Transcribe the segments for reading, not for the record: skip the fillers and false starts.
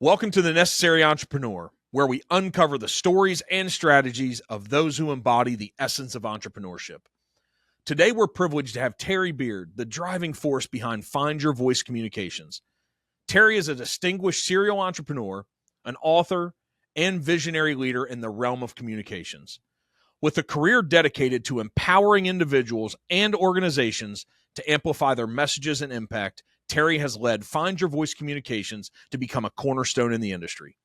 Welcome to The Necessary Entrepreneur, where we uncover the stories and strategies of those who embody the essence of entrepreneurship. Today, we're privileged to have Terry Beard, the driving force behind Find Your Voice Communications. Terry is a distinguished serial entrepreneur, an author, and visionary leader in the realm of communications. With a career dedicated to empowering individuals and organizations to amplify their messages and impact, Terry has led Find Your Voice Communications to become a cornerstone in the industry.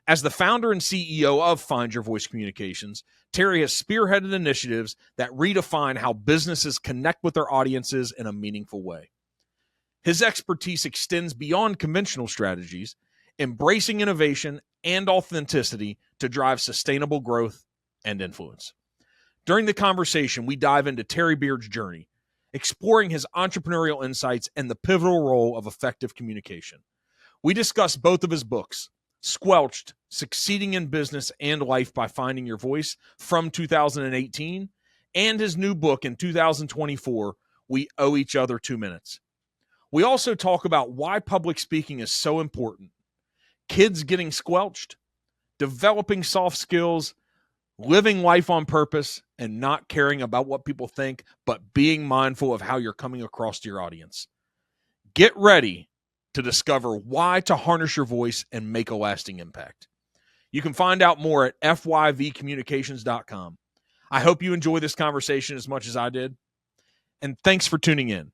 As the founder and CEO of Find Your Voice Communications, Terry has spearheaded initiatives that redefine how businesses connect with their audiences in a meaningful way. His expertise extends beyond conventional strategies, embracing innovation and authenticity to drive sustainable growth and influence. During the conversation, we dive into Terry Beard's journey, exploring his entrepreneurial insights and the pivotal role of effective communication. We discuss both of his books, Squelched, Succeeding in Business and Life by Finding Your Voice from 2018, and his new book in 2024, We Owe Each Other 2 Minutes. We also talk about why public speaking is so important, kids getting squelched, developing soft skills, living life on purpose, and not caring about what people think, but being mindful of how you're coming across to your audience. Get ready to discover why to harness your voice and make a lasting impact. You can find out more at fyvcommunications.com. I hope you enjoy this conversation as much as I did, and thanks for tuning in.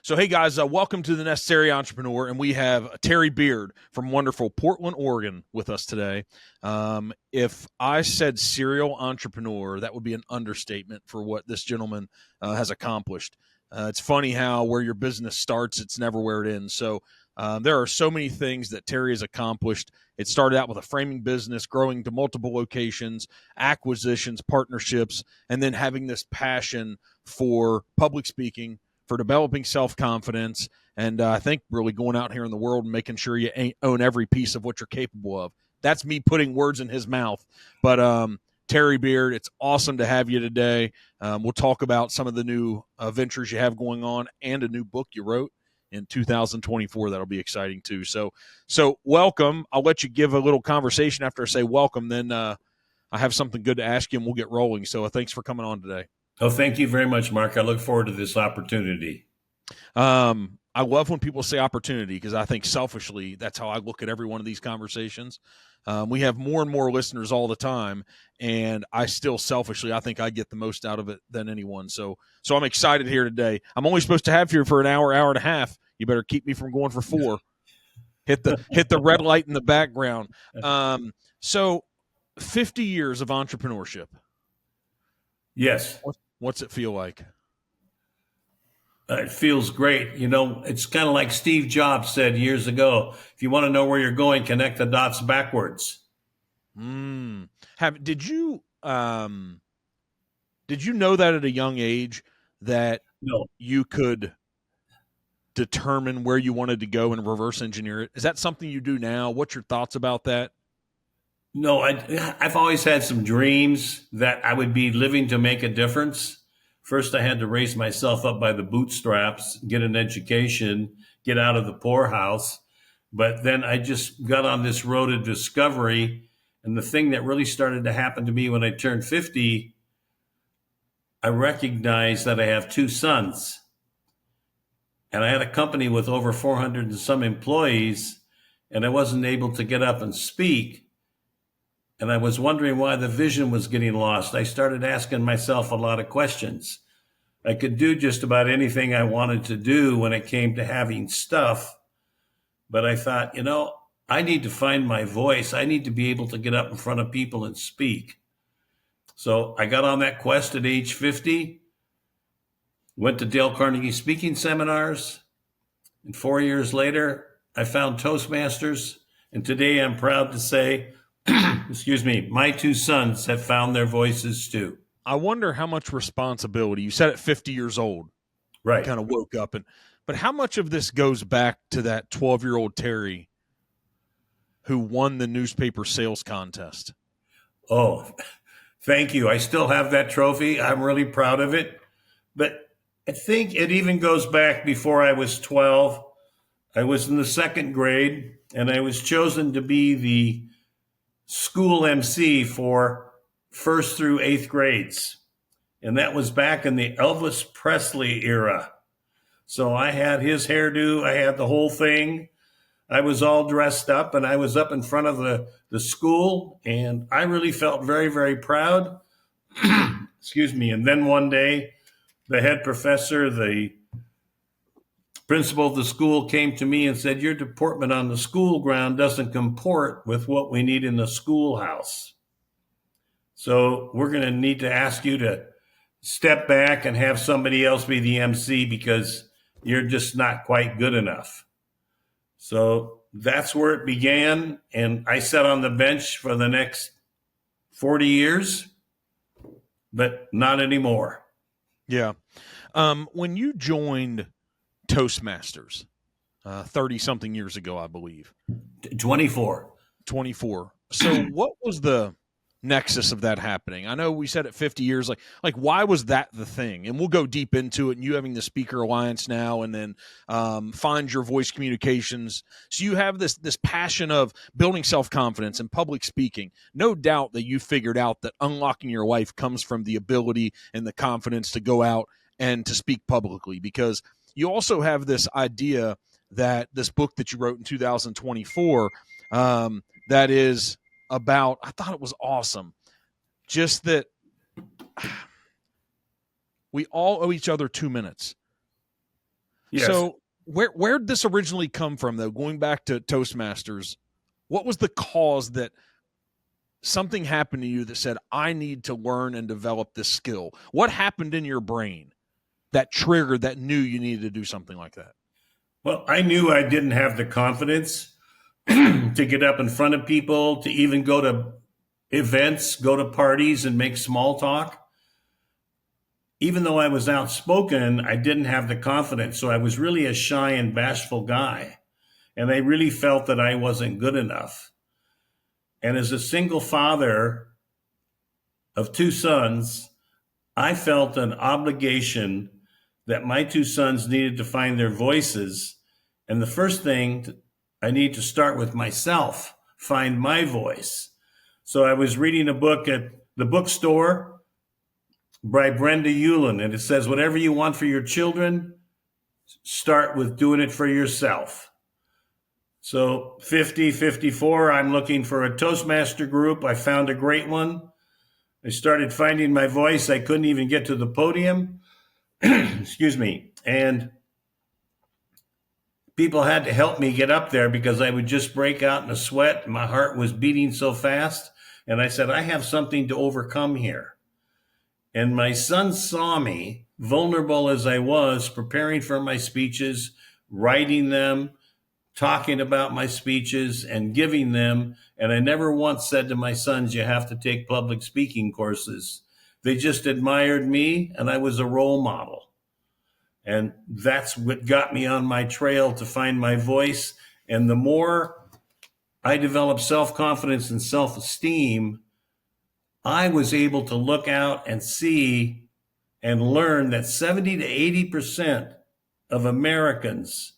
So, hey guys, welcome to The Necessary Entrepreneur, and we have Terry Beard from wonderful Portland, Oregon with us today. If I said serial entrepreneur, that would be an understatement for what this gentleman has accomplished. It's funny how where your business starts, it's never where it ends. So there are so many things that Terry has accomplished. It started out with a framing business, growing to multiple locations, acquisitions, partnerships, and then having this passion for public speaking, for developing self-confidence, and I think really going out here in the world and making sure you own every piece of what you're capable of. That's me putting words in his mouth. But Terry Beard, it's awesome to have you today. We'll talk about some of the new ventures you have going on and a new book you wrote in 2024 that'll be exciting too. So welcome. I'll let you give a little conversation after I say welcome. Then I have something good to ask you, and we'll get rolling. So thanks for coming on today. Oh, thank you very much, Mark. I look forward to this opportunity. I love when people say opportunity because I think selfishly that's how I look at every one of these conversations. We have more and more listeners all the time, and I still selfishly I think I get the most out of it than anyone. So I'm excited here today. I'm only supposed to have you for an hour and a half. You better keep me from going for 4. Hit the red light in the background. So 50 years of entrepreneurship. Yes. What's it feel like? It feels great. You know, it's kind of like Steve Jobs said years ago, if you want to know where you're going, connect the dots backwards. Did you know that at a young age that you could determine where you wanted to go and reverse engineer it? Is that something you do now? What's your thoughts about that? No, I've always had some dreams that I would be living to make a difference. First, I had to raise myself up by the bootstraps, get an education, get out of the poorhouse. But then I just got on this road of discovery. And the thing that really started to happen to me when I turned 50, I recognized that I have 2 sons. And I had a company with over 400 and some employees, and I wasn't able to get up and speak. And I was wondering why the vision was getting lost. I started asking myself a lot of questions. I could do just about anything I wanted to do when it came to having stuff. But I thought, I need to find my voice. I need to be able to get up in front of people and speak. So I got on that quest at age 50, went to Dale Carnegie speaking seminars. And 4 years later, I found Toastmasters. And today I'm proud to say, my 2 sons have found their voices too. I wonder how much responsibility, you said at 50 years old, Right. kind of woke up. But how much of this goes back to that 12-year-old Terry who won the newspaper sales contest? Oh, thank you. I still have that trophy. I'm really proud of it. But I think it even goes back before I was 12. I was in the second grade, and I was chosen to be the school MC for first through eighth grades. And that was back in the Elvis Presley era. So I had his hairdo, I had the whole thing. I was all dressed up, and I was up in front of the school, and I really felt very, very proud. Excuse me. And then one day, the head professor, the principal of the school, came to me and said, "Your deportment on the school ground doesn't comport with what we need in the schoolhouse. So we're going to need to ask you to step back and have somebody else be the MC because you're just not quite good enough." So that's where it began. And I sat on the bench for the next 40 years, but not anymore. Yeah. When you joined Toastmasters 30 something years ago, I believe. 24. 24. So what was the nexus of that happening? I know we said it 50 years, like why was that the thing? And we'll go deep into it, and you having the Speaker Alliance now, and then Find Your Voice Communications. So you have this passion of building self-confidence and public speaking. No doubt that you figured out that unlocking your life comes from the ability and the confidence to go out and to speak publicly, because you also have this idea that this book that you wrote in 2024 that is about, I thought it was awesome, just that we all owe each other 2 minutes. Yes. So where did this originally come from, though? Going back to Toastmasters, what was the cause that something happened to you that said, I need to learn and develop this skill? What happened in your brain that triggered, that knew you needed to do something like that? Well, I knew I didn't have the confidence to get up in front of people, to even go to events, go to parties and make small talk. Even though I was outspoken, I didn't have the confidence. So I was really a shy and bashful guy. And I really felt that I wasn't good enough. And as a single father of two sons, I felt an obligation that my two sons needed to find their voices. And the first thing, I need to start with myself, find my voice. So I was reading a book at the bookstore by Brenda Ullin, and it says, whatever you want for your children, start with doing it for yourself. So 54, I'm looking for a Toastmaster group. I found a great one. I started finding my voice. I couldn't even get to the podium. Excuse me. And people had to help me get up there because I would just break out in a sweat. My heart was beating so fast. And I said, I have something to overcome here. And my son saw me, vulnerable as I was, preparing for my speeches, writing them, talking about my speeches and giving them. And I never once said to my sons, you have to take public speaking courses. They just admired me, and I was a role model. And that's what got me on my trail to find my voice. And the more I developed self-confidence and self-esteem, I was able to look out and see and learn that 70 to 80% of Americans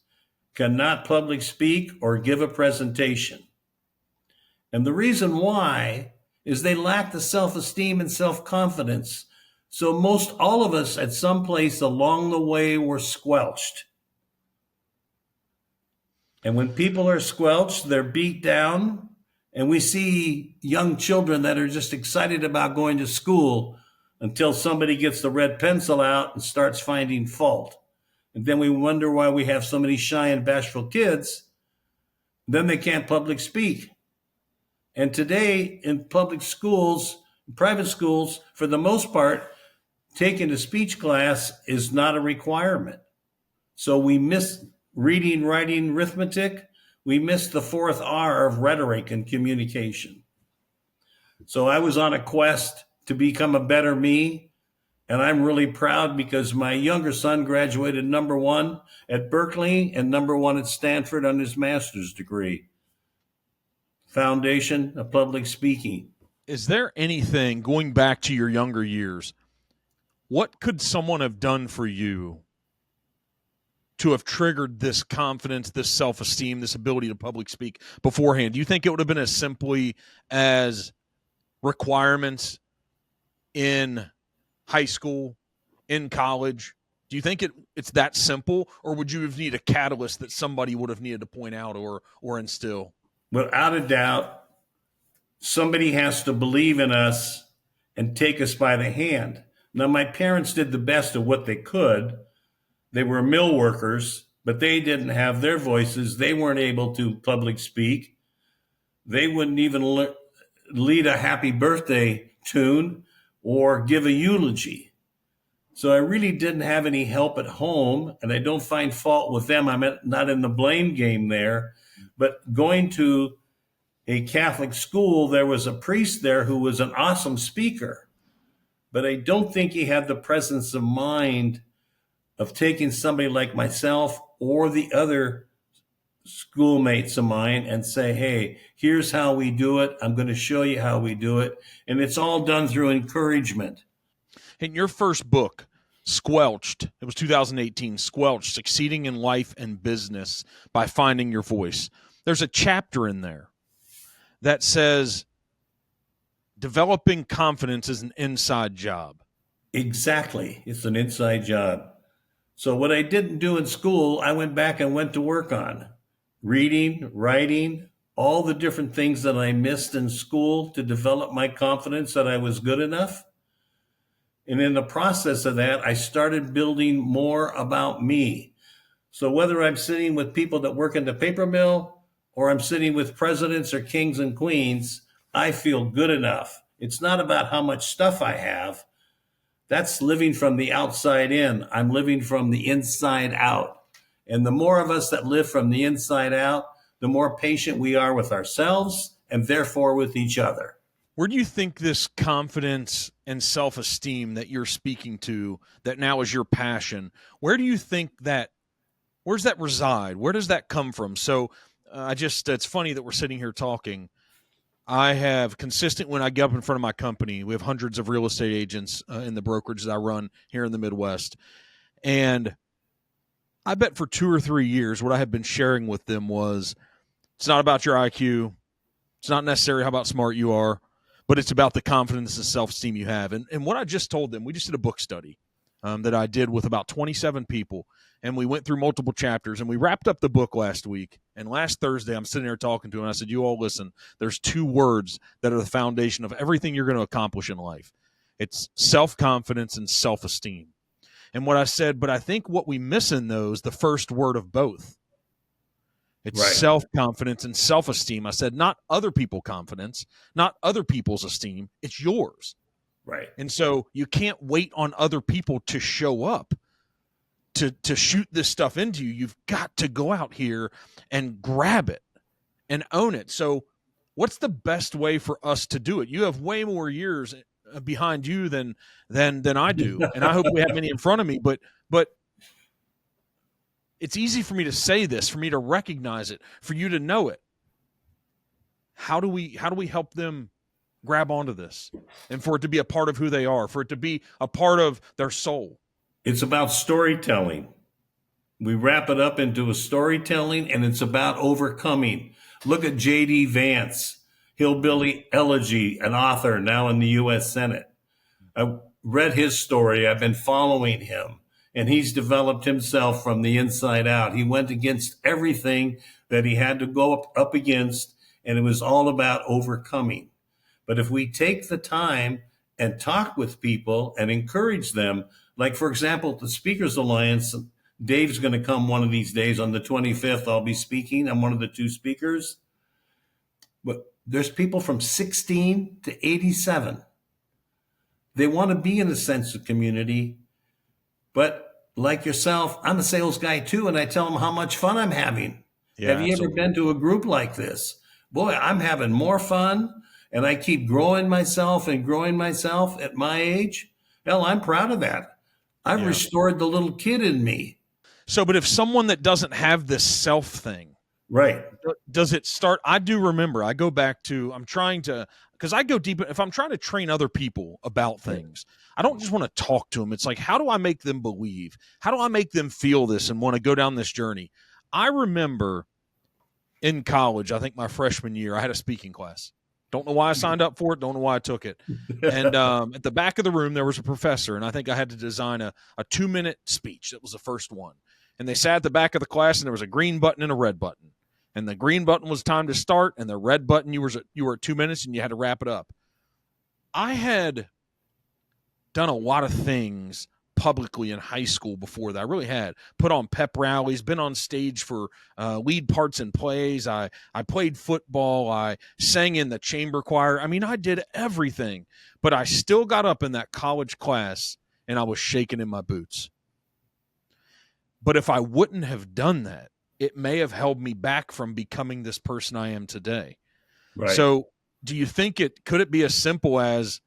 cannot public speak or give a presentation. And the reason why is they lack the self-esteem and self-confidence. So most all of us at some place along the way were squelched. And when people are squelched, they're beat down. And we see young children that are just excited about going to school until somebody gets the red pencil out and starts finding fault. And then we wonder why we have so many shy and bashful kids. Then they can't public speak. And today in public schools, private schools, for the most part, taking a speech class is not a requirement. So we miss reading, writing, arithmetic. We miss the fourth R of rhetoric and communication. So I was on a quest to become a better me. And I'm really proud because my younger son graduated #1 at Berkeley and #1 at Stanford on his master's degree. Foundation of Public Speaking. Is there anything, going back to your younger years, what could someone have done for you to have triggered this confidence, this self-esteem, this ability to public speak beforehand? Do you think it would have been as simply as requirements in high school, in college? Do you think it's that simple, or would you have needed a catalyst that somebody would have needed to point out or instill? Without a doubt, somebody has to believe in us and take us by the hand. Now, my parents did the best of what they could. They were mill workers, but they didn't have their voices. They weren't able to public speak. They wouldn't even lead a happy birthday tune or give a eulogy. So I really didn't have any help at home, and I don't find fault with them. I'm not in the blame game there. But going to a Catholic school, there was a priest there who was an awesome speaker, but I don't think he had the presence of mind of taking somebody like myself or the other schoolmates of mine and say, hey, here's how we do it. I'm going to show you how we do it. And it's all done through encouragement. In your first book, Squelched, it was 2018, Squelched, Succeeding in Life and Business by Finding Your Voice. There's a chapter in there that says developing confidence is an inside job. Exactly. It's an inside job. So what I didn't do in school, I went back and went to work on. Reading, writing, all the different things that I missed in school to develop my confidence that I was good enough. And in the process of that, I started building more about me. So whether I'm sitting with people that work in the paper mill or I'm sitting with presidents or kings and queens, I feel good enough. It's not about how much stuff I have. That's living from the outside in. I'm living from the inside out. And the more of us that live from the inside out, the more patient we are with ourselves and therefore with each other. Where do you think this confidence and self-esteem that you're speaking to, that now is your passion, where do you think where's that reside? Where does that come from? So it's funny that we're sitting here talking. I have consistent, when I get up in front of my company, we have hundreds of real estate agents in the brokerage that I run here in the Midwest. And I bet for 2 or 3 years, what I have been sharing with them was, it's not about your IQ. It's not necessarily how about smart you are, but it's about the confidence and self-esteem you have. And what I just told them, we just did a book study that I did with about 27 people. And we went through multiple chapters, and we wrapped up the book last week. And last Thursday, I'm sitting there talking to them, and I said, you all listen, there's 2 words that are the foundation of everything you're going to accomplish in life. It's self-confidence and self-esteem. And what I said, but I think what we miss in those, the first word of both. It's right. Self-confidence and self-esteem. I said, not other people's confidence, not other people's esteem. It's yours. Right. And so you can't wait on other people to show up to shoot this stuff into you. You've got to go out here and grab it and own it. So what's the best way for us to do it? You have way more years behind you than I do. And I hope we have many in front of me, but it's easy for me to say this, for me to recognize it, for you to know it. How do we help them grab onto this and for it to be a part of who they are, for it to be a part of their soul? It's about storytelling. We wrap it up into a storytelling, and it's about overcoming. Look at J.D. Vance, Hillbilly Elegy, an author now in the U.S. Senate. I read his story. I've been following him, and he's developed himself from the inside out. He went against everything that he had to go up against, and it was all about overcoming. But if we take the time and talk with people and encourage them, like, for example, the Speakers Alliance, Dave's going to come one of these days on the 25th. I'll be speaking. I'm one of the 2 speakers. But there's people from 16 to 87. They want to be in a sense of community. But like yourself, I'm a sales guy too, and I tell them how much fun I'm having. Yeah, have you ever been to a group like this? Boy, I'm having more fun, and I keep growing myself at my age. Hell, I'm proud of that. I've Yeah. restored the little kid in me. So, but if someone that doesn't have this self thing, Right. does it start? I do remember, I go back to, I'm trying to, because I go deep. If I'm trying to train other people about things, I don't just want to talk to them. It's like, how do I make them believe? How do I make them feel this and want to go down this journey? I remember in college, I think my freshman year, I had a speaking class. Don't know why I signed up for it. Don't know why I took it. And at the back of the room, there was a professor, and I think I had to design a 2-minute speech. That was the first one. And they sat at the back of the class, and there was a green button and a red button. And the green button was time to start, and the red button, you were at 2 minutes, and you had to wrap it up. I had done a lot of things publicly in high school before that. I really had put on pep rallies, been on stage for lead parts in plays. I played football. I sang in the chamber choir. I mean, I did everything, but I still got up in that college class and I was shaking in my boots. But if I wouldn't have done that, it may have held me back from becoming this person I am today. Right. So do you think could it be as simple as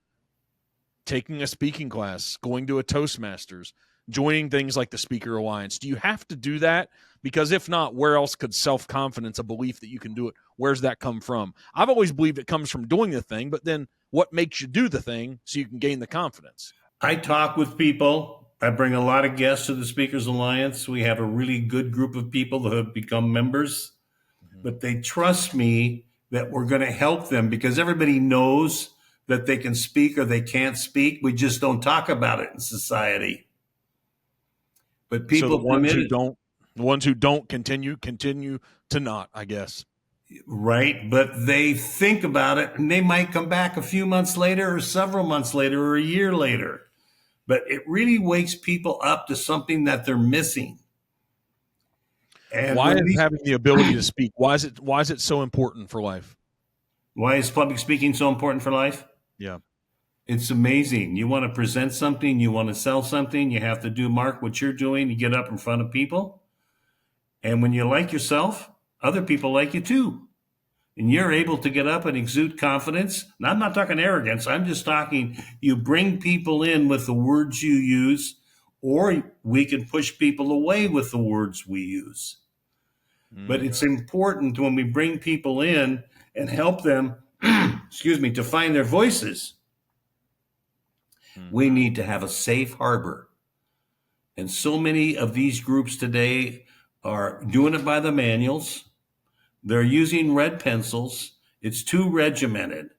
taking a speaking class, going to a Toastmasters, joining things like the Speaker Alliance? Do you have to do that? Because if not, where else could self-confidence, a belief that you can do it, where's that come from? I've always believed it comes from doing the thing, but then what makes you do the thing so you can gain the confidence? I talk with people. I bring a lot of guests to the Speakers Alliance. We have a really good group of people that have become members, but they trust me that we're going to help them because everybody knows that they can speak or they can't speak. We just don't talk about it in society. But people, so the ones who don't continue to not, I guess. Right. But they think about it and they might come back a few months later or several months later or a year later. But it really wakes people up to something that they're missing. And why is having the ability to speak? Why is it so important for life? Why is public speaking so important for life? Yeah. It's amazing. You want to present something, you want to sell something, you have to do, Mark, what you're doing. You get up in front of people. And when you like yourself, other people like you too. And you're able to get up and exude confidence. And I'm not talking arrogance. I'm just talking, you bring people in with the words you use, or we can push people away with the words we use. But it's important when we bring people in and help them, to find their voices. We need to have a safe harbor. And so many of these groups today are doing it by the manuals. They're using red pencils. It's too regimented.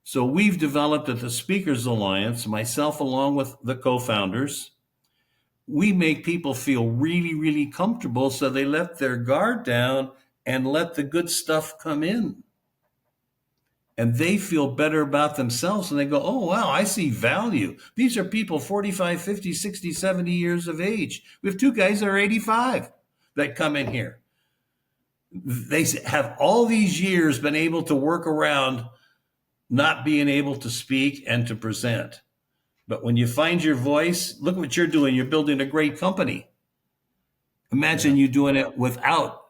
So we've developed at the Speakers Alliance, myself along with the co-founders, we make people feel really, really comfortable so they let their guard down and let the good stuff come in. And they feel better about themselves and they go, oh, wow, I see value. These are people 45, 50, 60, 70 years of age. We have two guys that are 85 that come in here. They have all these years been able to work around not being able to speak and to present. But when you find your voice, look what you're doing. You're building a great company. Imagine you doing it without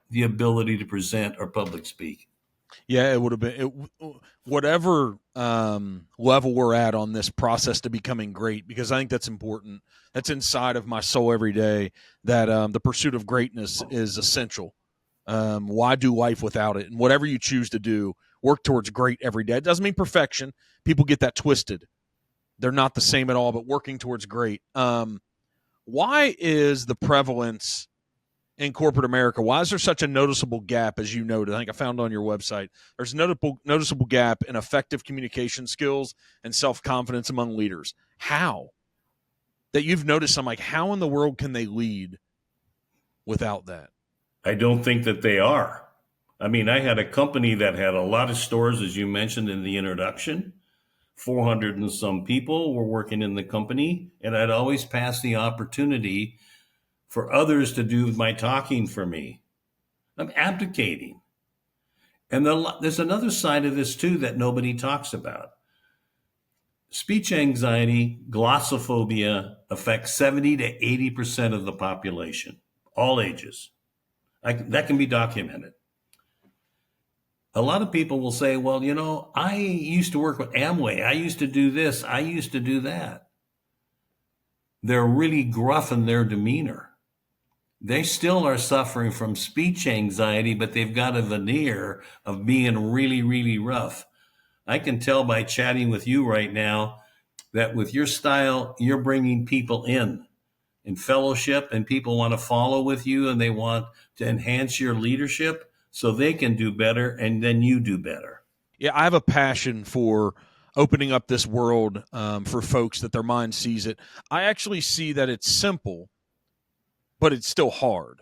the ability to present or public speak. Yeah, it would have been whatever level we're at on this process to becoming great, because I think that's important. That's inside of my soul every day, that the pursuit of greatness is essential. Why do life without it? And whatever you choose to do, work towards great every day. It doesn't mean perfection. People get that twisted. They're not the same at all, but working towards great. Why is the prevalence in corporate America, why is there such a noticeable gap, as you noted? I think I found on your website. There's a noticeable gap in effective communication skills and self-confidence among leaders. How? That you've noticed, I'm like, how in the world can they lead without that? I don't think that they are. I mean, I had a company that had a lot of stores, as you mentioned in the introduction. 400 and some people were working in the company, and I'd always pass the opportunity for others to do my talking for me. I'm abdicating. And there's another side of this too that nobody talks about. Speech anxiety, glossophobia affects 70 to 80% of the population, all ages. That can be documented. A lot of people will say, well, I used to work with Amway. I used to do this. I used to do that. they're really gruff in their demeanor. They still are suffering from speech anxiety, but they've got a veneer of being really, really rough. I can tell by chatting with you right now that with your style, you're bringing people in fellowship, and people want to follow with you and they want to enhance your leadership so they can do better and then you do better. Yeah, I have a passion for opening up this world for folks that their mind sees it. I actually see that it's simple, but it's still hard.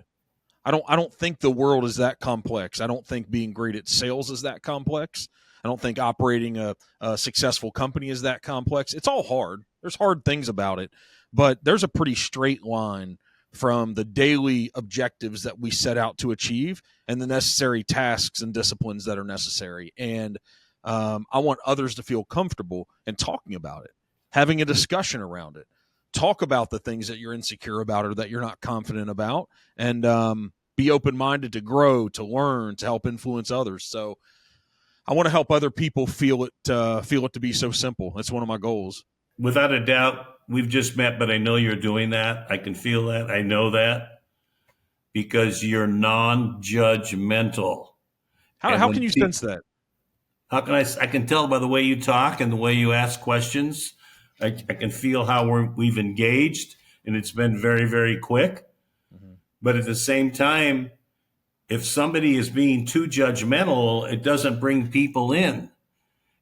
I don't think the world is that complex. I don't think being great at sales is that complex. I don't think operating a successful company is that complex. It's all hard. There's hard things about it, but there's a pretty straight line from the daily objectives that we set out to achieve and the necessary tasks and disciplines that are necessary. And I want others to feel comfortable in talking about it, having a discussion around it. Talk about the things that you're insecure about or that you're not confident about, and be open-minded to grow, to learn, to help influence others. So I want to help other people feel it to be so simple. That's one of my goals. Without a doubt, we've just met, but I know you're doing that. I can feel that. I know that because you're non-judgmental. How can you sense that? How can I can tell by the way you talk and the way you ask questions. I can feel how we've engaged, and it's been very, very quick. Mm-hmm. But at the same time, if somebody is being too judgmental, it doesn't bring people in.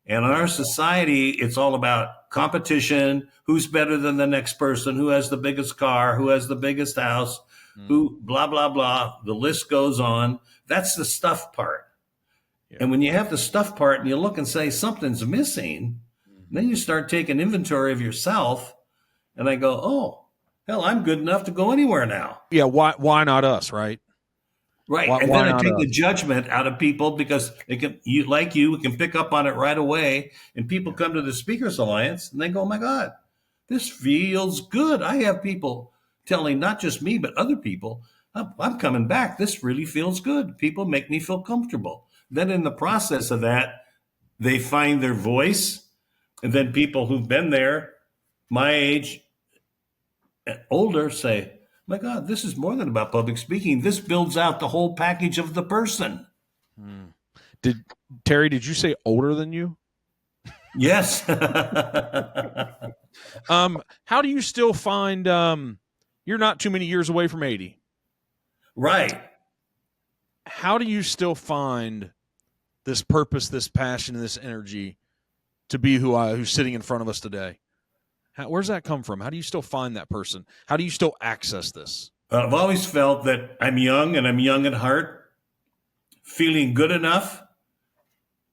And in our society, it's all about competition, who's better than the next person, who has the biggest car, who has the biggest house, who blah, blah, blah. The list goes on. That's the stuff part. Yeah. And when you have the stuff part and you look and say something's missing, then you start taking inventory of yourself. And I go, oh, hell, I'm good enough to go anywhere now. Yeah, why not us, right? Right. And then I take the judgment out of people because they can, we can pick up on it right away. And people come to the Speakers Alliance and they go, oh my God, this feels good. I have people telling not just me, but other people, I'm coming back. This really feels good. People make me feel comfortable. Then in the process of that, they find their voice. And then people who've been there, my age, older, say, my God, this is more than about public speaking. This builds out the whole package of the person. Terry, did you say older than you? Yes. How do you still find you're not too many years away from 80? Right. How do you still find this purpose, this passion, this energy to be who's sitting in front of us today? Where's that come from? How do you still find that person? How do you still access this? I've always felt that I'm young and I'm young at heart, feeling good enough.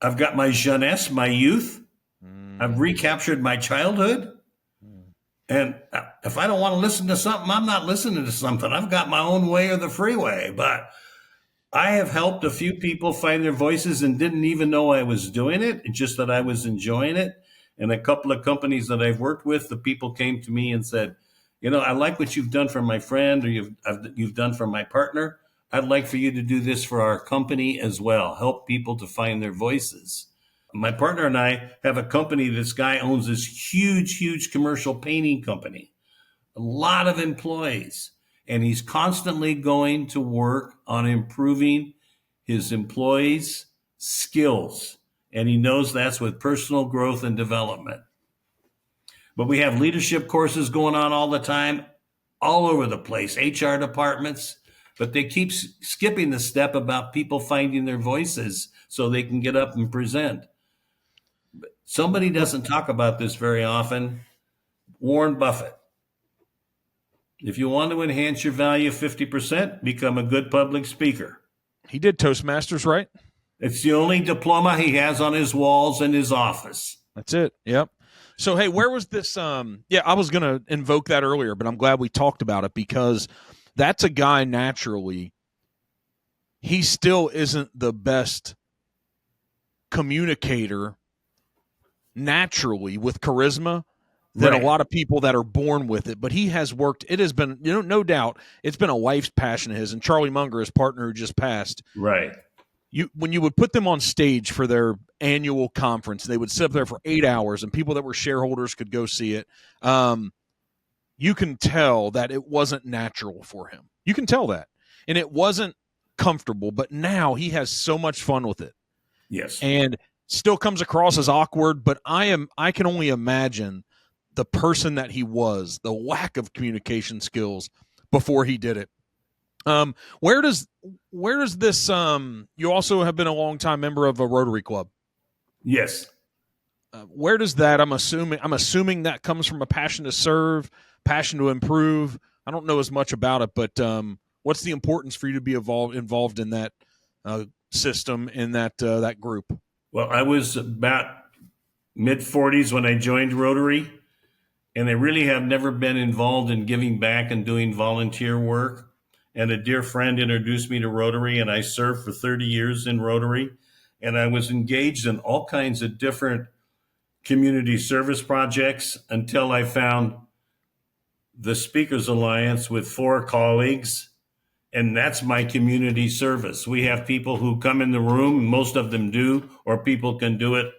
I've got my jeunesse, my youth. I've recaptured my childhood. And if I don't want to listen to something, I'm not listening to something. I've got my own way or the freeway. But I have helped a few people find their voices and didn't even know I was doing it. It's just that I was enjoying it. And a couple of companies that I've worked with, the people came to me and said, I like what you've done for my friend or you've done for my partner. I'd like for you to do this for our company as well. Help people to find their voices. My partner and I have a company. This guy owns this huge, huge commercial painting company, a lot of employees, and he's constantly going to work on improving his employees' skills. And he knows that's with personal growth and development. But we have leadership courses going on all the time, all over the place, HR departments, but they keep skipping the step about people finding their voices so they can get up and present. Somebody doesn't talk about this very often. Warren Buffett. If you want to enhance your value 50%, become a good public speaker. He did Toastmasters, right? It's the only diploma he has on his walls in his office. That's it. Yep. So, hey, where was this? I was going to invoke that earlier, but I'm glad we talked about it because that's a guy naturally. He still isn't the best communicator naturally with charisma than a lot of people that are born with it. But he has worked. It has been, no doubt, it's been a life's passion of his. And Charlie Munger, his partner who just passed. Right. When you would put them on stage for their annual conference, they would sit up there for 8 hours and people that were shareholders could go see it. you can tell that it wasn't natural for him. You can tell that. And it wasn't comfortable, but now he has so much fun with it. Yes. And still comes across as awkward, but I can only imagine the person that he was, the lack of communication skills before he did it. Where does this you also have been a longtime member of a Rotary Club. Yes. Where does that, I'm assuming that comes from a passion to serve, passion to improve. I don't know as much about it, but what's the importance for you to be involved in that system, in that group? Well, I was about mid-40s when I joined Rotary, and I really have never been involved in giving back and doing volunteer work. And a dear friend introduced me to Rotary, and I served for 30 years in Rotary. And I was engaged in all kinds of different community service projects until I found the Speakers Alliance with 4 colleagues. And that's my community service. We have people who come in the room, most of them do, or people can do it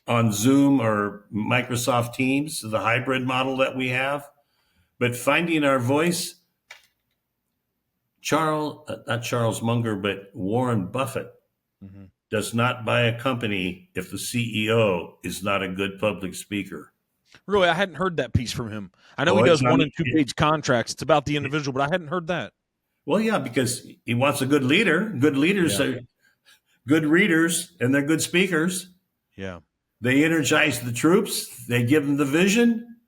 on Zoom or Microsoft Teams, the hybrid model that we have. But finding our voice, not Charles Munger, but Warren Buffett does not buy a company if the CEO is not a good public speaker. Really, I hadn't heard that piece from him. I know he does 1 and 2 page contracts. It's about the individual, but I hadn't heard that. Well, yeah, because he wants a good leader. Good leaders are good readers, and they're good speakers. Yeah. They energize the troops. They give them the vision.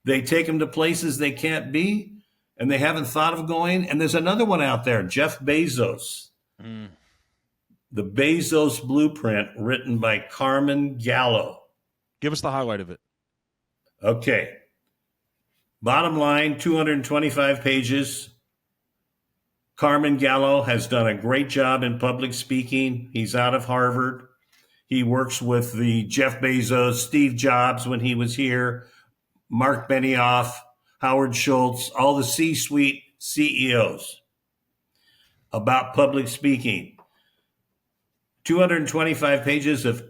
They take them to places they can't be, and they haven't thought of going. And there's another one out there, Jeff Bezos. The Bezos Blueprint, written by Carmen Gallo. Give us the highlight of it. Okay. Bottom line, 225 pages. Carmen Gallo has done a great job in public speaking. He's out of Harvard. He works with the Jeff Bezos, Steve Jobs when he was here, Mark Benioff, Howard Schultz, all the C-suite CEOs about public speaking. 225 pages of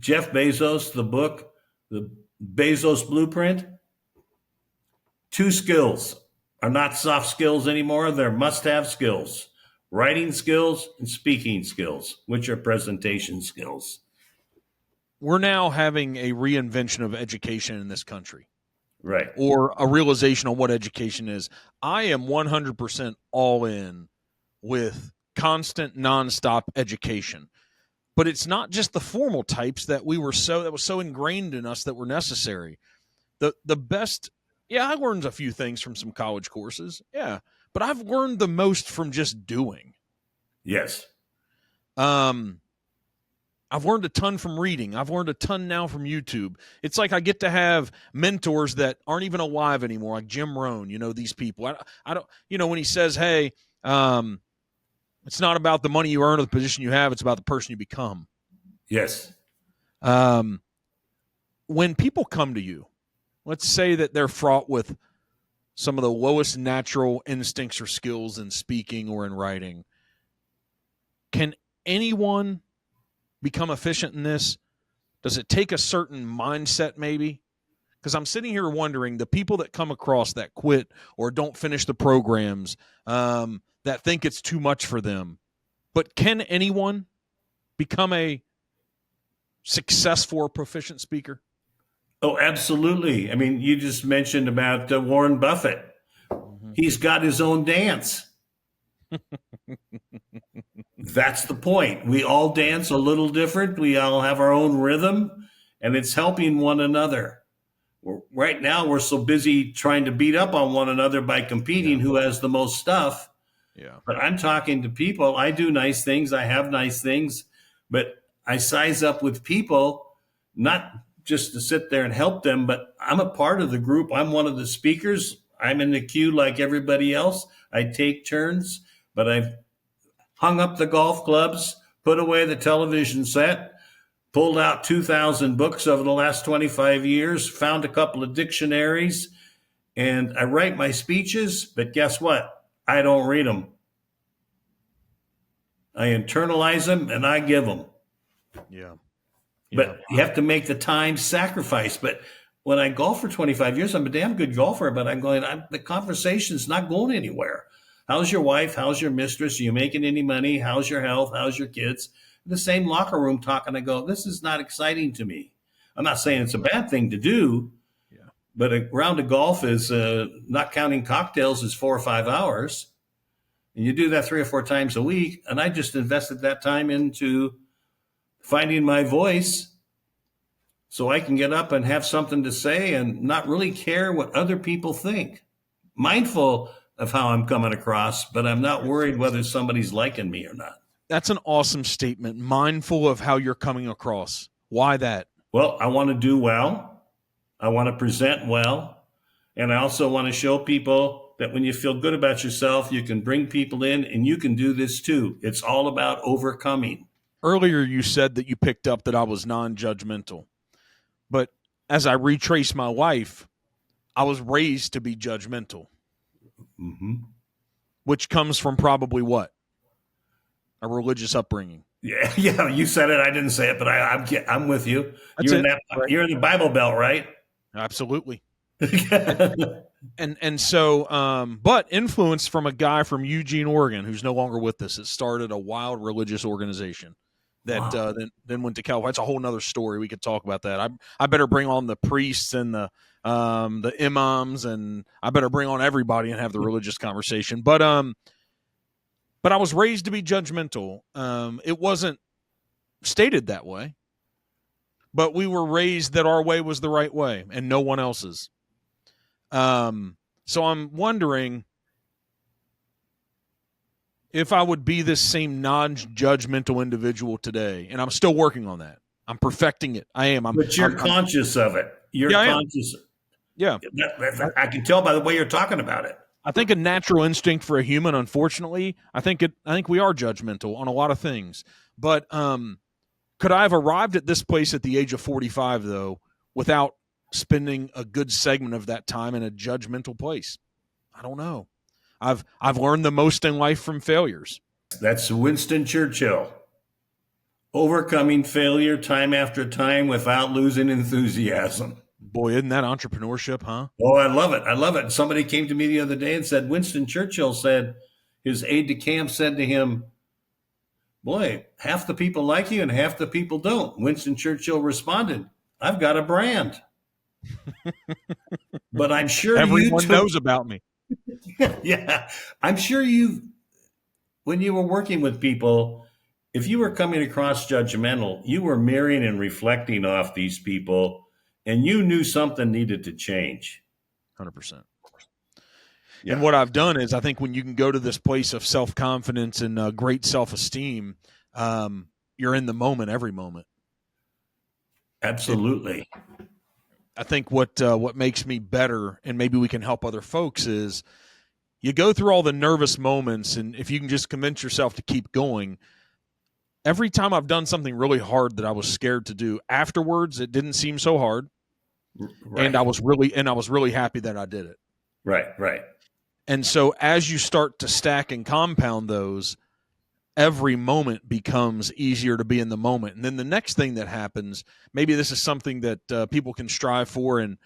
Jeff Bezos, the book, the Bezos Blueprint. 2 skills are not soft skills anymore. They're must-have skills. Writing skills and speaking skills, which are presentation skills. We're now having a reinvention of education in this country. Right. Or a realization on what education is. I am 100% all in with constant, nonstop education. But it's not just the formal types that was so ingrained in us that were necessary. The best, I learned a few things from some college courses, but I've learned the most from just doing. Yes. I've learned a ton from reading. I've learned a ton now from YouTube. It's like I get to have mentors that aren't even alive anymore, like Jim Rohn, these people. I don't, when he says, hey, it's not about the money you earn or the position you have, it's about the person you become. Yes. When people come to you, let's say that they're fraught with some of the lowest natural instincts or skills in speaking or in writing. Can anyone become efficient in this? Does it take a certain mindset maybe? Because I'm sitting here wondering, the people that come across that quit or don't finish the programs, that think it's too much for them. But can anyone become a successful or proficient speaker? Oh, absolutely. I mean, you just mentioned about Warren Buffett. He's got his own dance. That's the point. We all dance a little different. We all have our own rhythm, and it's helping one another. Right now, we're so busy trying to beat up on one another by competing who has the most stuff. Yeah. But I'm talking to people. I do nice things. I have nice things, but I size up with people, not just to sit there and help them, but I'm a part of the group. I'm one of the speakers. I'm in the queue like everybody else. I take turns, but I've hung up the golf clubs, put away the television set, pulled out 2,000 books over the last 25 years, found a couple of dictionaries, and I write my speeches, but guess what? I don't read them. I internalize them and I give them. Yeah. But you have to make the time sacrifice. But when I golf for 25 years, I'm a damn good golfer, but I'm going, the conversation's not going anywhere. How's your wife? How's your mistress? Are you making any money? How's your health? How's your kids? The same locker room talk, and I go, this is not exciting to me. I'm not saying it's a bad thing to do, Yeah. but a round of golf is, not counting cocktails, is 4 or 5 hours. And you do that 3 or 4 times a week. And I just invested that time into finding my voice so I can get up and have something to say and not really care what other people think. Mindful of how I'm coming across, but I'm not worried whether somebody's liking me or not. That's an awesome statement. Mindful of how you're coming across. Why that? Well, I want to do well. I want to present well. And I also want to show people that when you feel good about yourself, you can bring people in and you can do this too. It's all about overcoming. Earlier, you said that you picked up that I was non-judgmental. But as I retrace my life, I was raised to be judgmental, which comes from probably what? A religious upbringing. Yeah, you said it. I didn't say it, but I'm with you. That's You're it. You're in the Bible Belt, right? Absolutely. and so, but influenced from a guy from Eugene, Oregon, who's no longer with us. It started a wild religious organization that then went to California. That's a whole nother story. We could talk about that. I better bring on the priests and the imams, and I better bring on everybody and have the religious conversation. But I was raised to be judgmental. It wasn't stated that way, but we were raised that our way was the right way and no one else's. So I'm wondering if I would be this same non-judgmental individual today, and I'm still working on that. I'm perfecting it. I am. But you're conscious of it. You're conscious. Yeah. I can tell by the way you're talking about it. I think a natural instinct for a human, unfortunately, I think we are judgmental on a lot of things. But could I have arrived at this place at the age of 45, though, without spending a good segment of that time in a judgmental place? I don't know. I've learned the most in life from failures. That's Winston Churchill. Overcoming failure time after time without losing enthusiasm. Boy, isn't that entrepreneurship, huh? Oh, I love it. I love it. Somebody came to me the other day and said, Winston Churchill said, his aide de camp said to him, boy, half the people like you and half the people don't. Winston Churchill responded, I've got a brand. But I'm sure everyone knows about me. Yeah. I'm sure when you were working with people, if you were coming across judgmental, you were mirroring and reflecting off these people, and you knew something needed to change. 100%. Yeah. And what I've done is I think when you can go to this place of self-confidence and great self-esteem, you're in the moment every moment. Absolutely. I think what makes me better, and maybe we can help other folks, is you go through all the nervous moments, and if you can just convince yourself to keep going, every time I've done something really hard that I was scared to do, afterwards it didn't seem so hard. Right. And I was really happy that I did it. Right. And so as you start to stack and compound those, every moment becomes easier to be in the moment. And then the next thing that happens, maybe this is something that people can strive for, and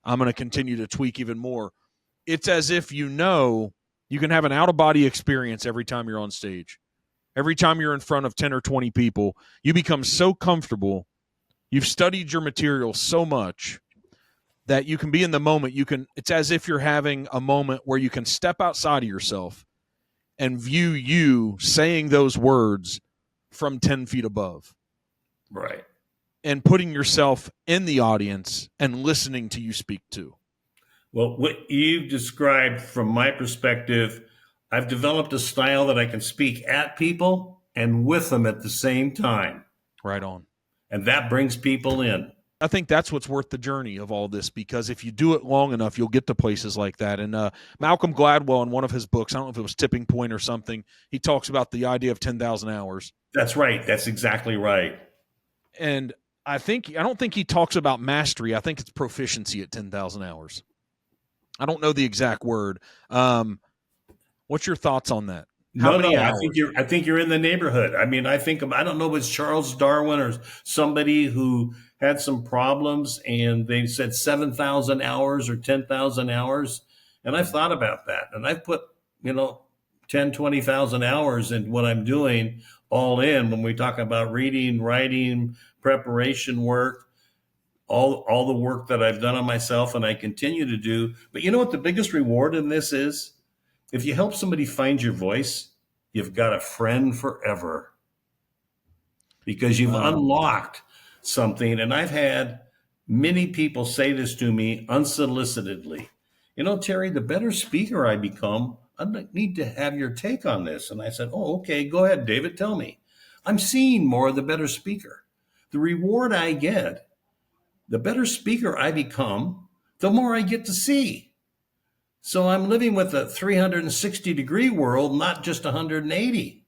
I'm going to continue to tweak even more. It's as if you can have an out-of-body experience every time you're on stage. Every time you're in front of 10 or 20 people, you become so comfortable. You've studied your material so much that you can be in the moment. It's as if you're having a moment where you can step outside of yourself and view you saying those words from 10 feet above. Right. And putting yourself in the audience and listening to you speak too. Well, what you've described from my perspective, I've developed a style that I can speak at people and with them at the same time. Right on. And that brings people in. I think that's what's worth the journey of all this, because if you do it long enough, you'll get to places like that. And Malcolm Gladwell, in one of his books, I don't know if it was Tipping Point or something, he talks about the idea of 10,000 hours. That's right. That's exactly right. And I don't think he talks about mastery. I think it's proficiency at 10,000 hours. I don't know the exact word. What's your thoughts on that? How many hours? I think you're in the neighborhood. I mean, I don't know if it's Charles Darwin or somebody who had some problems, and they said 7,000 hours or 10,000 hours. And I've thought about that. And I've put, 10, 20,000 hours in what I'm doing all in when we talk about reading, writing, preparation work, all the work that I've done on myself and I continue to do. But you know what the biggest reward in this is? If you help somebody find your voice, you've got a friend forever because you've unlocked something. And I've had many people say this to me unsolicitedly. Terry, the better speaker I become, I need to have your take on this. And I said, oh, okay, go ahead, David, tell me. I'm seeing more of the better speaker. The reward I get, the better speaker I become, the more I get to see. So I'm living with a 360-degree world, not just 180.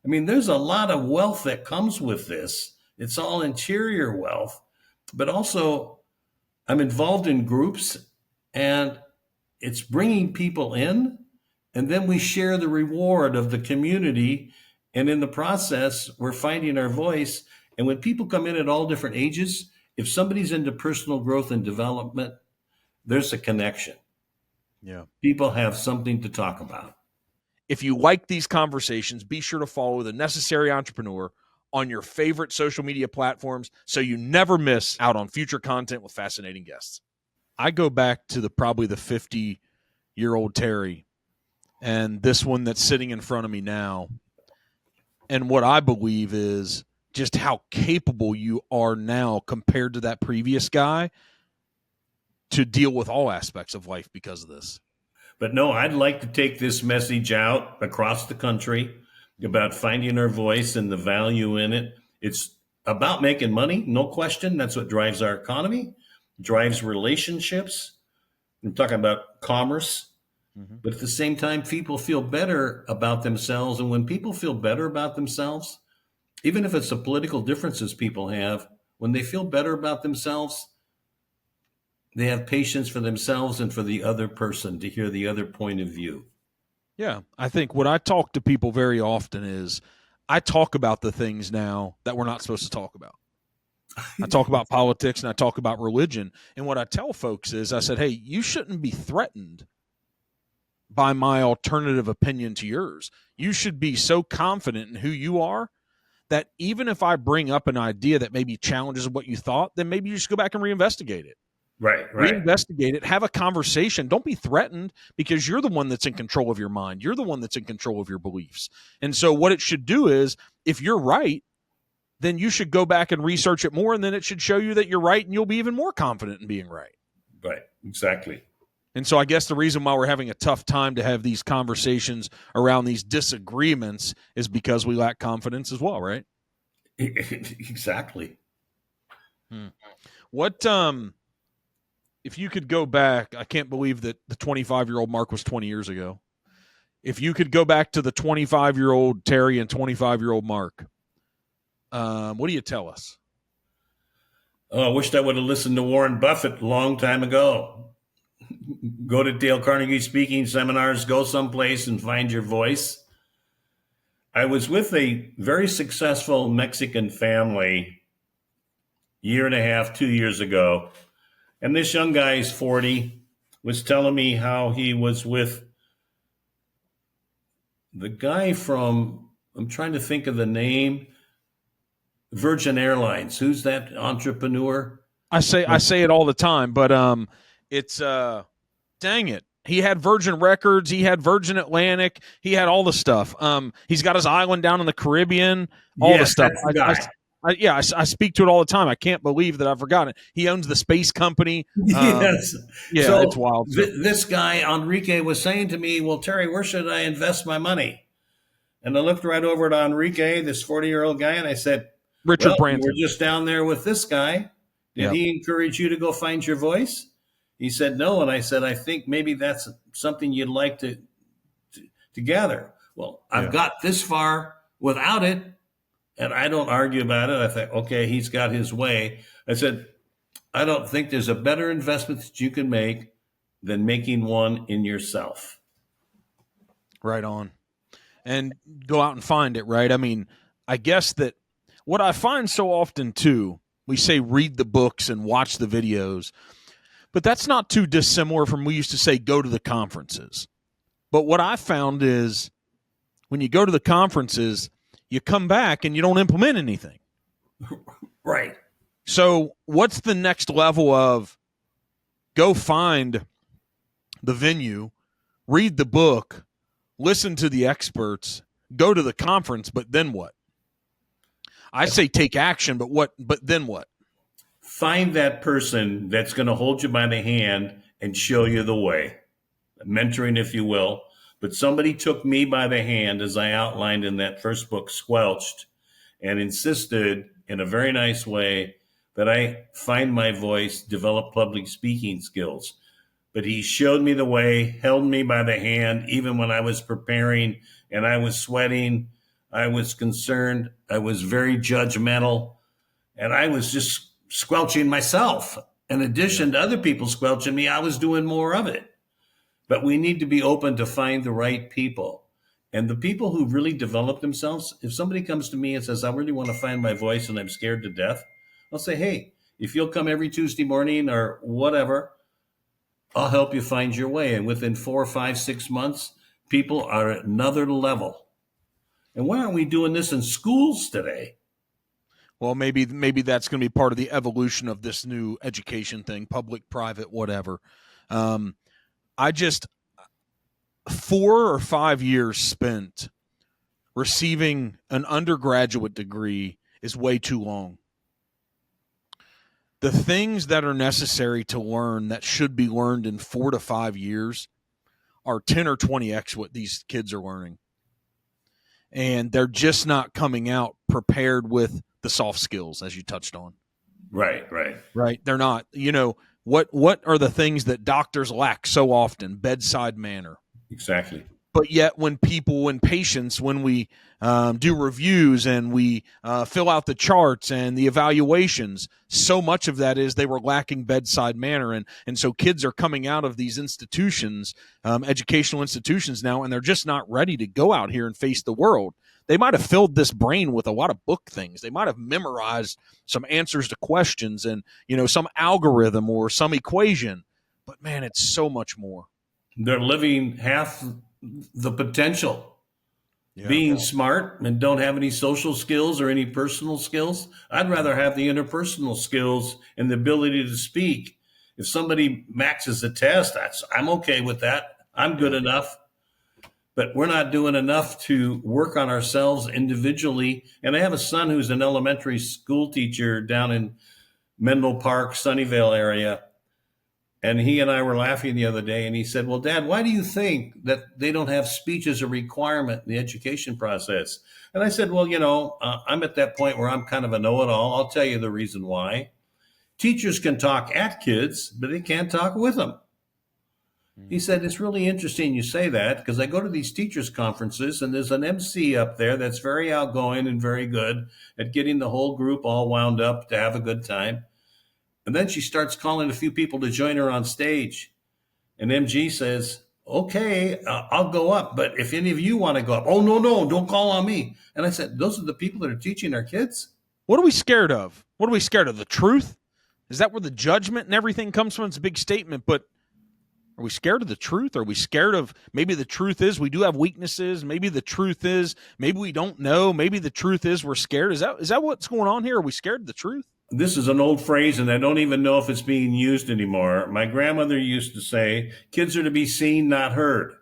I mean, there's a lot of wealth that comes with this. It's all interior wealth, but also I'm involved in groups and it's bringing people in, and then we share the reward of the community. And in the process, we're finding our voice. And when people come in at all different ages, if somebody's into personal growth and development, there's a connection. Yeah. People have something to talk about. If you like these conversations, be sure to follow The Necessary Entrepreneur on your favorite social media platforms so you never miss out on future content with fascinating guests. I go back to probably the 50-year-old Terry and this one that's sitting in front of me now. And what I believe is just how capable you are now compared to that previous guy to deal with all aspects of life because of this. But no, I'd like to take this message out across the country about finding our voice and the value in it. It's about making money, no question. That's what drives our economy, drives relationships. I'm talking about commerce. Mm-hmm. But at the same time, people feel better about themselves. And when people feel better about themselves, even if it's the political differences people have, when they feel better about themselves, they have patience for themselves and for the other person to hear the other point of view. Yeah, I think what I talk to people very often is I talk about the things now that we're not supposed to talk about. I talk about politics and I talk about religion. And what I tell folks is I said, hey, you shouldn't be threatened by my alternative opinion to yours. You should be so confident in who you are that even if I bring up an idea that maybe challenges what you thought, then maybe you just go back and reinvestigate it. Right. Reinvestigate it, have a conversation. Don't be threatened because you're the one that's in control of your mind. You're the one that's in control of your beliefs. And so what it should do is if you're right, then you should go back and research it more, and then it should show you that you're right, and you'll be even more confident in being right. Right, exactly. And so I guess the reason why we're having a tough time to have these conversations around these disagreements is because we lack confidence as well, right? Exactly. What if you could go back, I can't believe that the 25-year-old Mark was 20 years ago. If you could go back to the 25-year-old Terry and 25-year-old Mark, what do you tell us? Oh, I wished I would have listened to Warren Buffett a long time ago. Go to Dale Carnegie speaking seminars, go someplace and find your voice. I was with a very successful Mexican family year and a half, 2 years ago. And this young guy, he's 40, was telling me how he was with the guy from, I'm trying to think of the name, Virgin Airlines. Who's that entrepreneur? I say it all the time, but it's dang it. He had Virgin Records, he had Virgin Atlantic, he had all the stuff. He's got his island down in the Caribbean, all the stuff. I speak to it all the time. I can't believe that I've forgotten it. He owns the space company. Yes. Yeah, so it's wild. This guy, Enrique, was saying to me, well, Terry, where should I invest my money? And I looked right over at Enrique, this 40-year-old guy, and I said, Richard Branson. We're just down there with this guy. Did he encourage you to go find your voice? He said, no. And I said, I think maybe that's something you'd like to gather. Well, I've got this far without it, and I don't argue about it. I thought, okay, he's got his way. I said, I don't think there's a better investment that you can make than making one in yourself. Right on. And go out and find it, right? I mean, I guess that what I find so often too We say read the books and watch the videos, but that's not too dissimilar from we used to say go to the conferences. But what I found is when you go to the conferences, you come back and you don't implement anything. Right. So what's the next level of go find the venue, read the book, listen to the experts, go to the conference, but then what? I say take action, but then what? Find that person that's going to hold you by the hand and show you the way. Mentoring, if you will. But somebody took me by the hand, as I outlined in that first book, Squelched, and insisted in a very nice way that I find my voice, develop public speaking skills. But he showed me the way, held me by the hand, even when I was preparing and I was sweating, I was concerned, I was very judgmental, and I was just squelching myself. In addition to other people squelching me, I was doing more of it. But we need to be open to find the right people. And the people who really develop themselves, if somebody comes to me and says, I really want to find my voice and I'm scared to death, I'll say, hey, if you'll come every Tuesday morning or whatever, I'll help you find your way. And within 4, 5, 6 months, people are at another level. And why aren't we doing this in schools today? Well, maybe that's going to be part of the evolution of this new education thing, public, private, whatever. I just 4 or 5 years spent receiving an undergraduate degree is way too long. The things that are necessary to learn that should be learned in 4 to 5 years are 10 or 20x what these kids are learning. And they're just not coming out prepared with the soft skills, as you touched on. Right. They're not. What are the things that doctors lack so often? Bedside manner. Exactly. But yet when patients, when we do reviews and we fill out the charts and the evaluations, so much of that is they were lacking bedside manner. And so kids are coming out of these institutions, educational institutions now, and they're just not ready to go out here and face the world. They might have filled this brain with a lot of book things. They might have memorized some answers to questions and, some algorithm or some equation. But, man, it's so much more. They're living half the potential. Yeah. Being smart and don't have any social skills or any personal skills. I'd rather have the interpersonal skills and the ability to speak. If somebody maxes a test, I'm okay with that. I'm good enough. But we're not doing enough to work on ourselves individually. And I have a son who's an elementary school teacher down in Menlo Park, Sunnyvale area. And he and I were laughing the other day, and he said, well, Dad, why do you think that they don't have speech as a requirement in the education process? And I said, well, I'm at that point where I'm kind of a know-it-all. I'll tell you the reason why. Teachers can talk at kids, but they can't talk with them. He said, it's really interesting you say that because I go to these teachers' conferences and there's an MC up there that's very outgoing and very good at getting the whole group all wound up to have a good time. And then she starts calling a few people to join her on stage. And MG says, okay, I'll go up. But if any of you want to go up, oh, no, don't call on me. And I said, those are the people that are teaching our kids. What are we scared of? What are we scared of? The truth? Is that where the judgment and everything comes from? It's a big statement, but are we scared of the truth? Are we scared of maybe the truth is we do have weaknesses? Maybe the truth is maybe we don't know. Maybe the truth is we're scared. Is that what's going on here? Are we scared of the truth? This is an old phrase, and I don't even know if it's being used anymore. My grandmother used to say, kids are to be seen, not heard.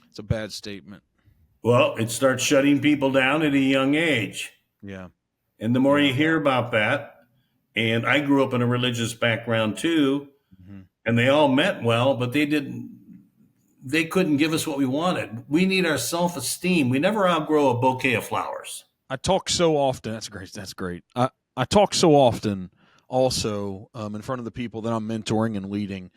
It's a bad statement. Well, it starts shutting people down at a young age. Yeah. And the more you hear about that, and I grew up in a religious background too, and they all meant well, but they couldn't give us what we wanted. We need our self-esteem. We never outgrow a bouquet of flowers. I talk so often. That's great. I talk so often also in front of the people that I'm mentoring and leading.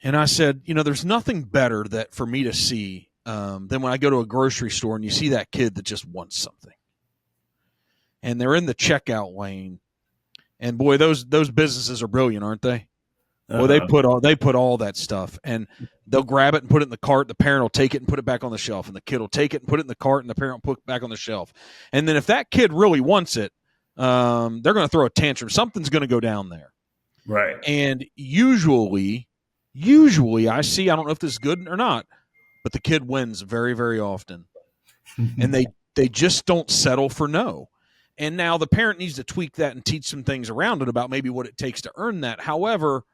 And I said, there's nothing better that for me to see than when I go to a grocery store and you see that kid that just wants something. And they're in the checkout lane. And boy, those businesses are brilliant, aren't they? Well, they put all that stuff, and they'll grab it and put it in the cart. The parent will take it and put it back on the shelf, and the kid will take it and put it in the cart, and the parent will put it back on the shelf. And then if that kid really wants it, they're going to throw a tantrum. Something's going to go down there. Right. And usually I see, I don't know if this is good or not, but the kid wins very, very often. And they just don't settle for no. And now the parent needs to tweak that and teach some things around it about maybe what it takes to earn that. However,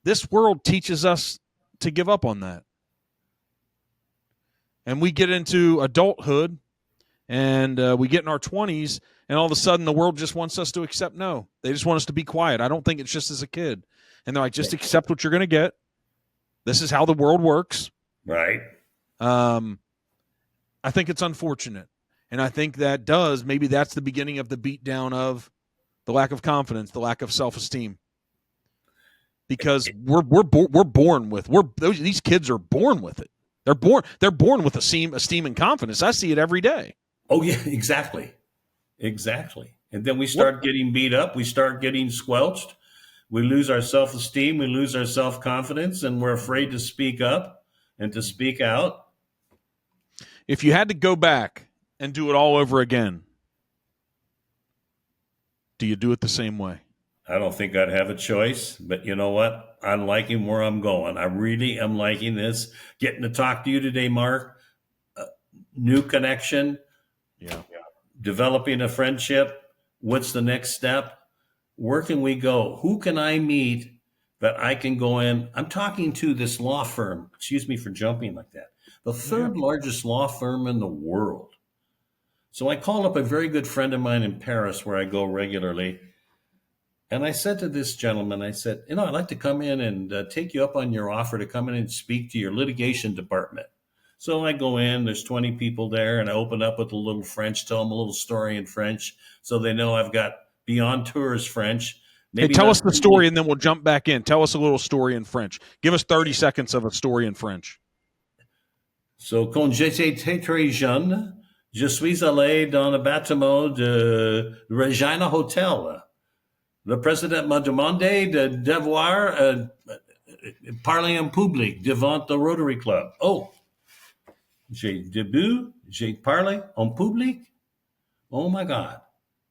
this world teaches us to give up on that. And we get into adulthood and we get in our 20s, and all of a sudden the world just wants us to accept no. They just want us to be quiet. I don't think it's just as a kid. And they're like, just accept what you're going to get. This is how the world works. Right. I think it's unfortunate. And I think maybe that's the beginning of the beatdown of the lack of confidence, the lack of self-esteem. Because we're born with these kids are born with it. They're born with esteem and confidence. I see it every day. Oh yeah, exactly. And then we start getting beat up. We start getting squelched. We lose our self-esteem. We lose our self-confidence, and we're afraid to speak up and to speak out. If you had to go back and do it all over again, do you do it the same way? I don't think I'd have a choice, but you know what? I'm liking where I'm going. I really am liking this. Getting to talk to you today, Mark. New connection. Yeah. Developing a friendship. What's the next step? Where can we go? Who can I meet that I can go in? I'm talking to this law firm. Excuse me for jumping like that. The third largest law firm in the world. So I called up a very good friend of mine in Paris where I go regularly. And I said to this gentleman, I said, I'd like to come in and take you up on your offer to come in and speak to your litigation department. So I go in, there's 20 people there, and I open up with a little French, tell them a little story in French so they know I've got beyond tours French. Maybe tell us the story and then we'll jump back in. Tell us a little story in French. Give us 30 seconds of a story in French. So, quand j'étais très jeune, je suis allé dans le bâtiment de Regina Hotel. Le président m'a demandé de devoir parler en public devant le Rotary Club. Oh, j'ai parlé en public. Oh my God.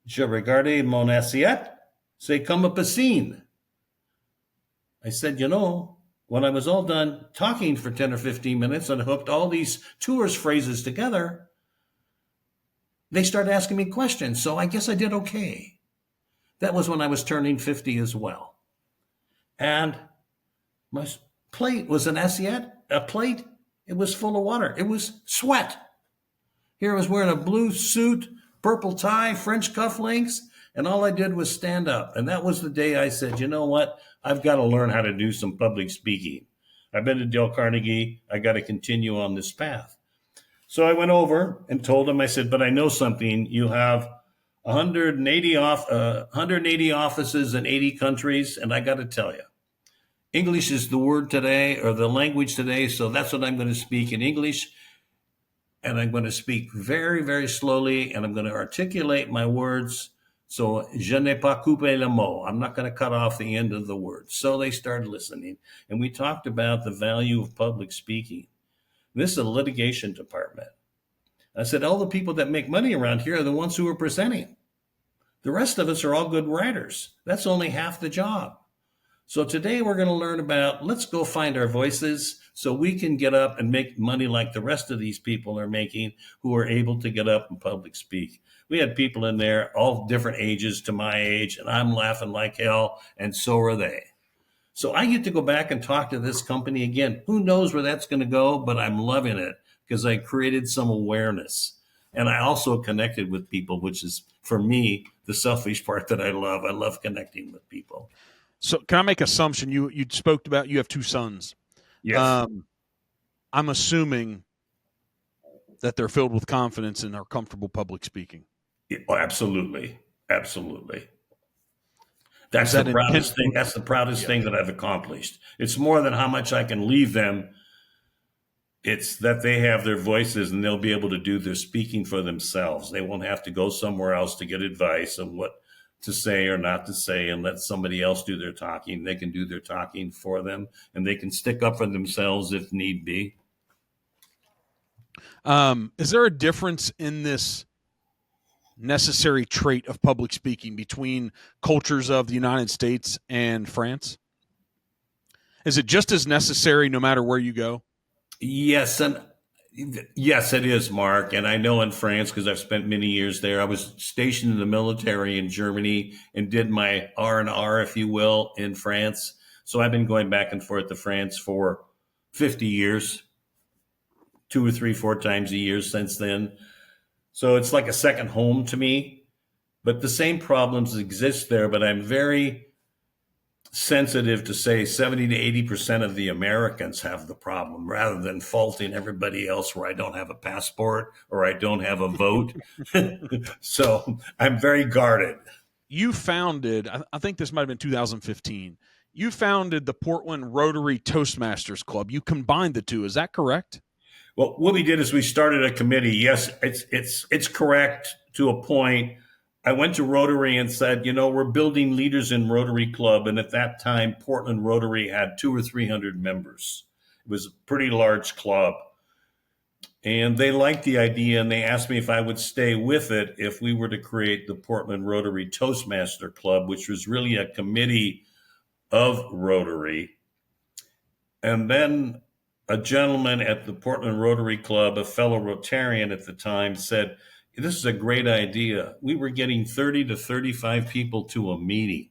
Je regardais mon assiette. C'est comme une piscine. I said, when I was all done talking for 10 or 15 minutes and hooked all these tourist phrases together, they started asking me questions. So I guess I did okay. That was when I was turning 50 as well. And my plate was an assiette, a plate. It was full of water. It was sweat. Here I was wearing a blue suit, purple tie, French cufflinks, and all I did was stand up. And that was the day I said, you know what? I've got to learn how to do some public speaking. I've been to Dale Carnegie. I got to continue on this path. So I went over and told him, I said, but I know something. You have 180 offices in 80 countries, and I got to tell you, English is the word today or the language today, so that's what I'm going to speak in English, and I'm going to speak very, very slowly, and I'm going to articulate my words, so je n'ai pas coupé le mot. I'm not going to cut off the end of the word. So they started listening, and we talked about the value of public speaking. This is a litigation department. I said, all the people that make money around here are the ones who are presenting. The rest of us are all good writers. That's only half the job. So today we're going to learn about, let's go find our voices so we can get up and make money like the rest of these people are making who are able to get up and public speak. We had people in there, all different ages to my age, and I'm laughing like hell, and so are they. So I get to go back and talk to this company again. Who knows where that's going to go, but I'm loving it because I created some awareness. And I also connected with people, which is, for me, the selfish part that I love. I love connecting with people. So can I make an assumption? You spoke about you have two sons. Yes. I'm assuming that they're filled with confidence and are comfortable public speaking. Yeah, absolutely. Absolutely. That's the proudest thing. That's the proudest thing that I've accomplished. It's more than how much I can leave them. It's that they have their voices and they'll be able to do their speaking for themselves. They won't have to go somewhere else to get advice on what to say or not to say and let somebody else do their talking. They can do their talking for them, and they can stick up for themselves if need be. Is there a difference in this necessary trait of public speaking between cultures of the United States and France? Is it just as necessary no matter where you go? Yes, and yes, it is, Mark. And I know in France, because I've spent many years there, I was stationed in the military in Germany and did my R&R, if you will, in France. So I've been going back and forth to France for 50 years, 2 or 3, 4 times a year since then. So it's like a second home to me. But the same problems exist there, but I'm very sensitive to say 70 to 80% of the Americans have the problem rather than faulting everybody else where I don't have a passport or I don't have a vote. So I'm very guarded. You founded, I think this might have been 2015, you founded the Portland Rotary Toastmasters Club. You combined the two. Is that correct? Well, what we did is we started a committee. Yes, it's correct to a point. I went to Rotary and said, we're building leaders in Rotary Club. And at that time, Portland Rotary had 200 or 300 members. It was a pretty large club. And they liked the idea, and they asked me if I would stay with it if we were to create the Portland Rotary Toastmaster Club, which was really a committee of Rotary. And then a gentleman at the Portland Rotary Club, a fellow Rotarian at the time, said, this is a great idea. We were getting 30 to 35 people to a meeting.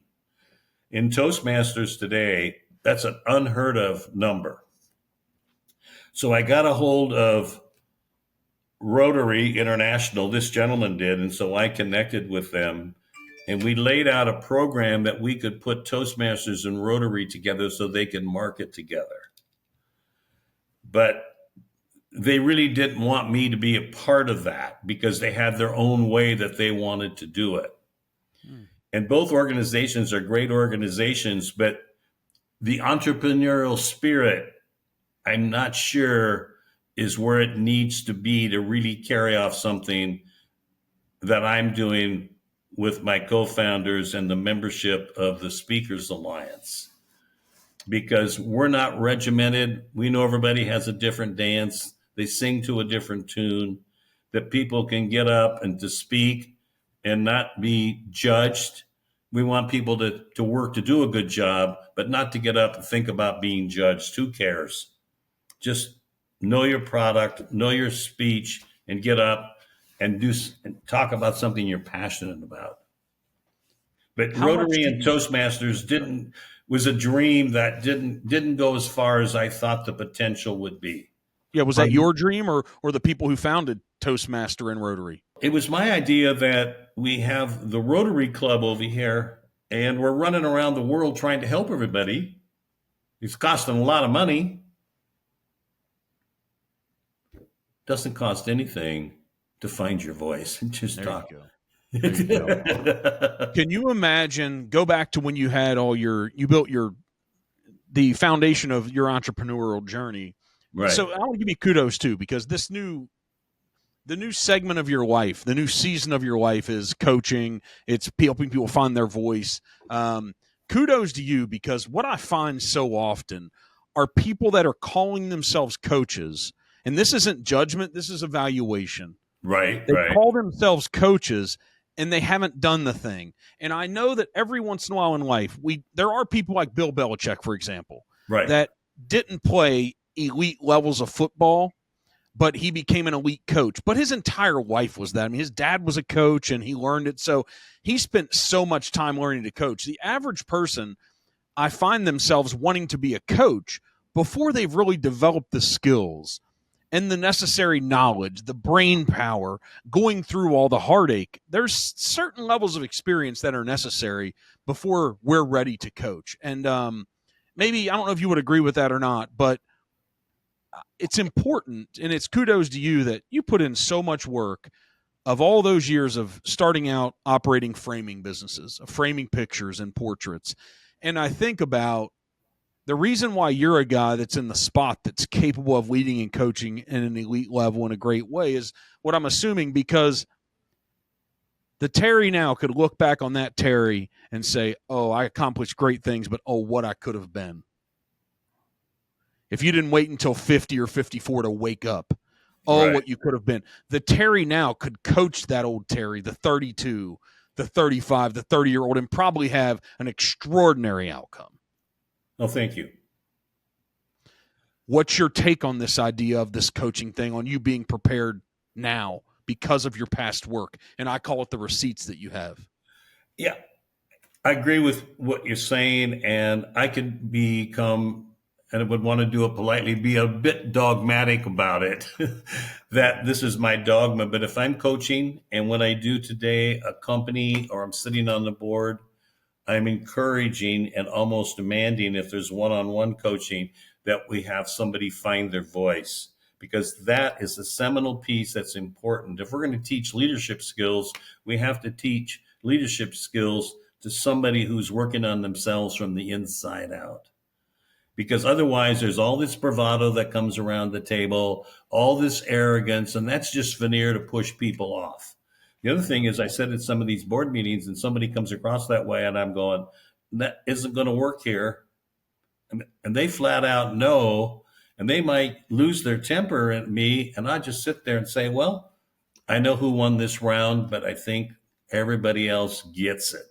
In Toastmasters today, that's an unheard of number. So I got a hold of Rotary International, this gentleman did, and so I connected with them. And we laid out a program that we could put Toastmasters and Rotary together so they could market together. But they really didn't want me to be a part of that because they had their own way that they wanted to do it. And both organizations are great organizations, but the entrepreneurial spirit, I'm not sure, is where it needs to be to really carry off something that I'm doing with my co-founders and the membership of the Speakers Alliance. Because we're not regimented. We know everybody has a different dance. They sing to a different tune, that people can get up and to speak and not be judged. We want people to work to do a good job, but not to get up and think about being judged. Who cares? Just know your product, know your speech, and get up and talk about something you're passionate about. But Rotary and Toastmasters was a dream that didn't go as far as I thought the potential would be. Yeah, was that your dream or the people who founded Toastmaster and Rotary? It was my idea that we have the Rotary Club over here, and we're running around the world trying to help everybody. It's costing a lot of money. Doesn't cost anything to find your voice and just talk. There you go. Can you imagine, go back to when you had you built the foundation of your entrepreneurial journey. Right. So I want to give you kudos too, because the new segment of your life, the new season of your life is coaching. It's helping people find their voice. Kudos to you, because what I find so often are people that are calling themselves coaches, and this isn't judgment, this is evaluation. Right. They call themselves coaches, and they haven't done the thing. And I know that every once in a while in life, there are people like Bill Belichick, for example, right, that didn't play elite levels of football, but he became an elite coach. But his entire life was that. I mean, his dad was a coach, and he learned it. So he spent so much time learning to coach. The average person, I find themselves wanting to be a coach before they've really developed the skills and the necessary knowledge, the brain power, going through all the heartache. There's certain levels of experience that are necessary before we're ready to coach. And maybe, I don't know if you would agree with that or not, but it's important, and it's kudos to you that you put in so much work of all those years of starting out operating framing businesses, of framing pictures and portraits. And I think about the reason why you're a guy that's in the spot that's capable of leading and coaching in an elite level in a great way is what I'm assuming, because The Terry now could look back on that Terry and say, oh, I accomplished great things, but oh, what I could have been. If you didn't wait until 50 or 54 to wake up, oh, Right. what you could have been. The Terry now could coach that old Terry, the 32, the 35, the 30-year-old, and probably have an extraordinary outcome. Oh, thank you. What's your take on this idea of this coaching thing, on you being prepared now because of your past work? And I call it the receipts that you have. Yeah, I agree with what you're saying, and I could become, and I would want to do it politely, be a bit dogmatic about it, that this is my dogma. But if I'm coaching, and what I do today, a company, or I'm sitting on the board, I'm encouraging and almost demanding, if there's one-on-one coaching, that we have somebody find their voice, because that is the seminal piece that's important. If we're going to teach leadership skills, we have to teach leadership skills to somebody who's working on themselves from the inside out. Because otherwise, there's all this bravado that comes around the table, all this arrogance, and that's just veneer to push people off. The other thing is, I said at some of these board meetings, and somebody comes across that way, and I'm going, that isn't going to work here. And they flat out know, and they might lose their temper at me, and I just sit there and say, well, I know who won this round, but I think everybody else gets it.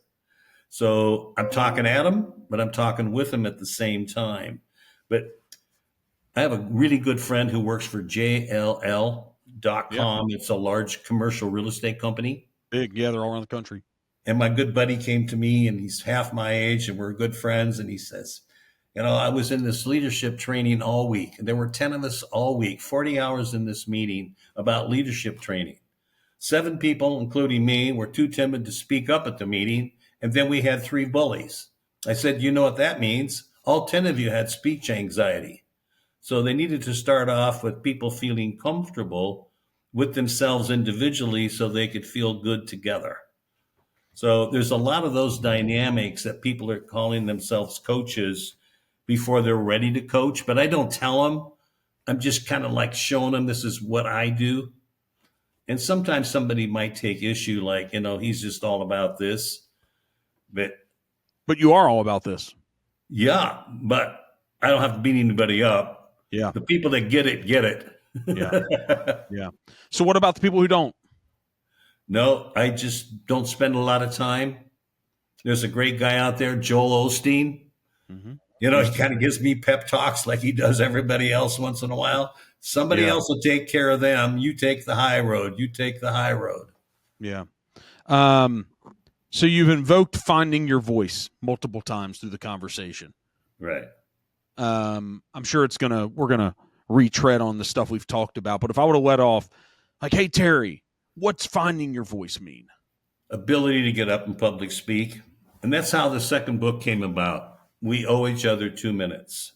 So I'm talking at them, but I'm talking with them at the same time. But I have a really good friend who works for JLL.com. Yeah. It's a large commercial real estate company. Big. Yeah, they're all around the country. And my good buddy came to me, and he's half my age, and we're good friends. And he says, I was in this leadership training all week. And there were 10 of us all week, 40 hours in this meeting about leadership training. 7 people, including me, were too timid to speak up at the meeting. And then we had 3 bullies. I said, you know what that means? All 10 of you had speech anxiety. So they needed to start off with people feeling comfortable with themselves individually so they could feel good together. So there's a lot of those dynamics that people are calling themselves coaches before they're ready to coach. But I don't tell them. I'm just kind of like showing them this is what I do. And sometimes somebody might take issue like, he's just all about this. But you are all about this. Yeah, but I don't have to beat anybody up. Yeah. The people that get it, get it. Yeah. Yeah. So what about the people who don't? No, I just don't spend a lot of time. There's a great guy out there, Joel Osteen. Mm-hmm. He kind of gives me pep talks like he does everybody else once in a while. Somebody else will take care of them. You take the high road. You take the high road. Yeah. So you've invoked finding your voice multiple times through the conversation. Right. I'm sure we're going to retread on the stuff we've talked about, but if I would have let off like, hey, Terry, what's finding your voice mean? Ability to get up and public speak. And that's how the second book came about. We owe each other 2 minutes.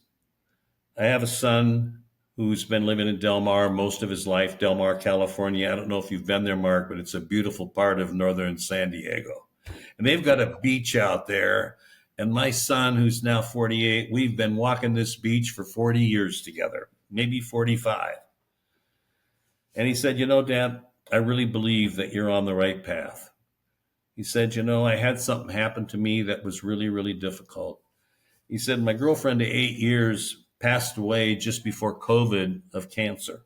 I have a son who's been living in Del Mar most of his life, Del Mar, California. I don't know if you've been there, Mark, but it's a beautiful part of northern San Diego. And they've got a beach out there. And my son, who's now 48, we've been walking this beach for 40 years together, maybe 45. And he said, Dad, I really believe that you're on the right path. He said, I had something happen to me that was really, really difficult. He said, my girlfriend of 8 years passed away just before COVID of cancer.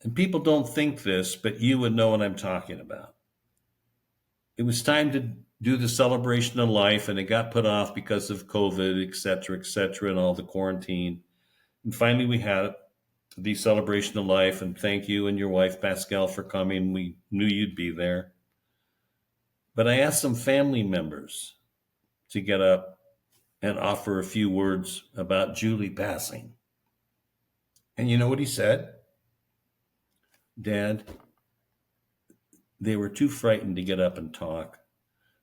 And people don't think this, but you would know what I'm talking about. It was time to do the celebration of life, and it got put off because of COVID, et cetera, and all the quarantine. And finally, we had the celebration of life, and thank you and your wife, Pascal, for coming. We knew you'd be there. But I asked some family members to get up and offer a few words about Julie passing. And you know what he said? Dad, they were too frightened to get up and talk,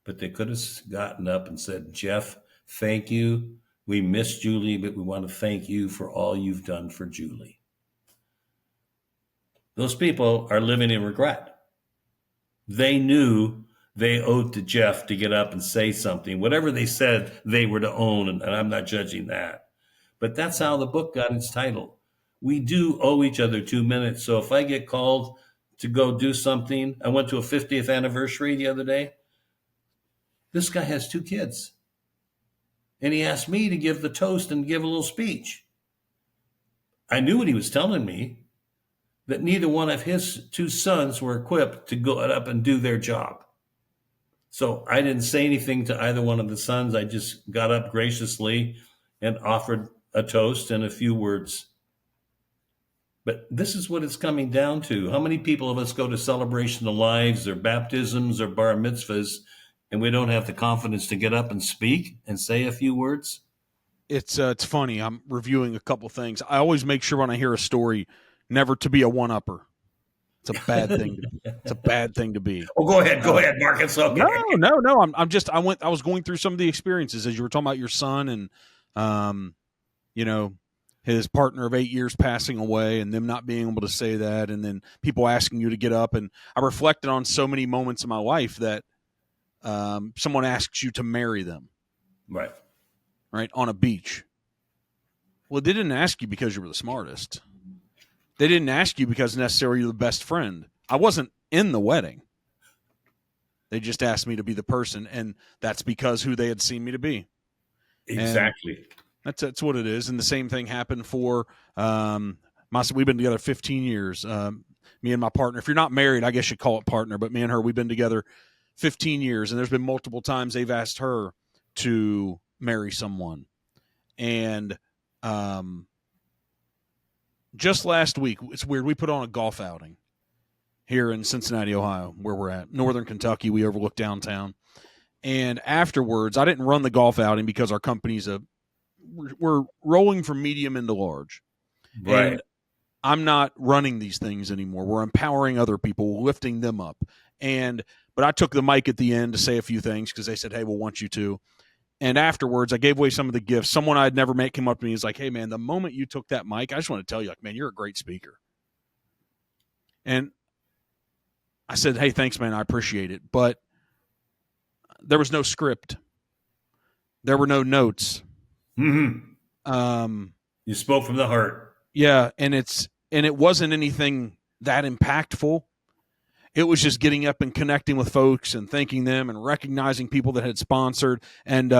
but they could have gotten up and said, Jeff, thank you. We miss Julie, but we want to thank you for all you've done for Julie. Those people are living in regret. They knew they owed to Jeff to get up and say something. Whatever they said, they were to own, and I'm not judging that. But that's how the book got its title. We do owe each other 2 minutes. So if I get called to go do something. I went to a 50th anniversary the other day. This guy has 2 kids. And he asked me to give the toast and give a little speech. I knew what he was telling me, that neither one of his 2 sons were equipped to go up and do their job. So I didn't say anything to either one of the sons. I just got up graciously and offered a toast and a few words. But this is what it's coming down to. How many people of us go to celebration of lives or baptisms or bar mitzvahs, and we don't have the confidence to get up and speak and say a few words? It's funny. I'm reviewing a couple things. I always make sure when I hear a story, never to be a one-upper. It's a bad thing. It's a bad thing to be. Oh, go ahead, Marcus. Okay. No. I was going through some of the experiences as you were talking about your son and, his partner of 8 years passing away and them not being able to say that, and then people asking you to get up. And I reflected on so many moments in my life that someone asks you to marry them, right, on a beach. Well, they didn't ask you because you were the smartest. They didn't ask you because necessarily you're the best friend. I wasn't in the wedding. They just asked me to be the person, and that's because who they had seen me to be. Exactly. And that's what it is. And the same thing happened for we've been together 15 years. Me and my partner. If you're not married, I guess you'd call it partner, but me and her, we've been together 15 years, and there's been multiple times they've asked her to marry someone. And just last week, it's weird, we put on a golf outing here in Cincinnati, Ohio, where we're at. Northern Kentucky, we overlook downtown. And afterwards, I didn't run the golf outing because our company's we're rolling from medium into large. Right. And I'm not running these things anymore. We're empowering other people, lifting them up. But I took the mic at the end to say a few things because they said, hey, we'll want you to. And afterwards, I gave away some of the gifts. Someone I'd never met came up to me and was like, hey, man, the moment you took that mic, I just want to tell you, like, man, you're a great speaker. And I said, hey, thanks, man. I appreciate it. But there was no script. There were no notes. Mm-hmm. You spoke from the heart. Yeah, and it wasn't anything that impactful. It was just getting up and connecting with folks and thanking them and recognizing people that had sponsored. And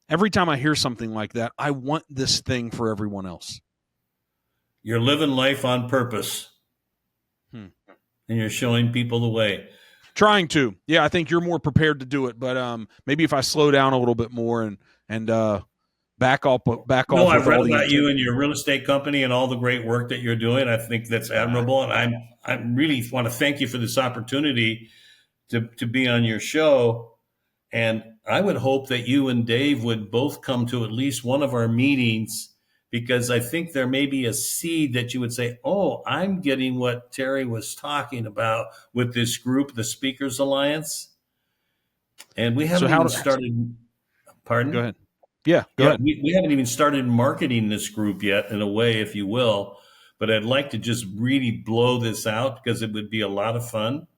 every time I hear something like that, I want this thing for everyone else. You're living life on purpose. And you're showing people the way. Trying to. Yeah, I think you're more prepared to do it. But maybe if I slow down a little bit more and back off. No, I've read about you and your real estate company and all the great work that you're doing. I think that's admirable. And I really want to thank you for this opportunity to be on your show. And I would hope that you and Dave would both come to at least one of our meetings, because I think there may be a seed that you would say, oh, I'm getting what Terry was talking about with this group, the Speakers Alliance. And we haven't even started. Pardon? Go ahead. Yeah, go ahead. We haven't even started marketing this group yet, in a way, if you will. But I'd like to just really blow this out because it would be a lot of fun.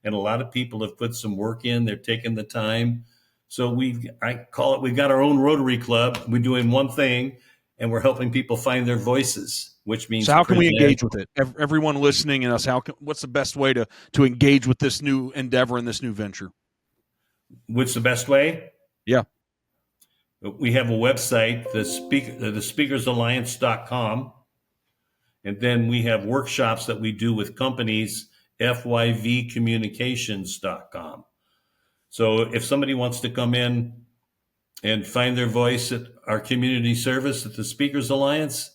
And a lot of people have put some work in. They're taking the time. So we've got our own Rotary Club. We're doing one thing, and we're helping people find their voices, which means. So how can we engage with it? Everyone listening and us, what's the best way to engage with this new endeavor and this new venture? What's the best way? Yeah. We have a website, the speakersalliance.com. And then we have workshops that we do with companies, fyvcommunications.com. So if somebody wants to come in and find their voice at our community service at the Speakers Alliance,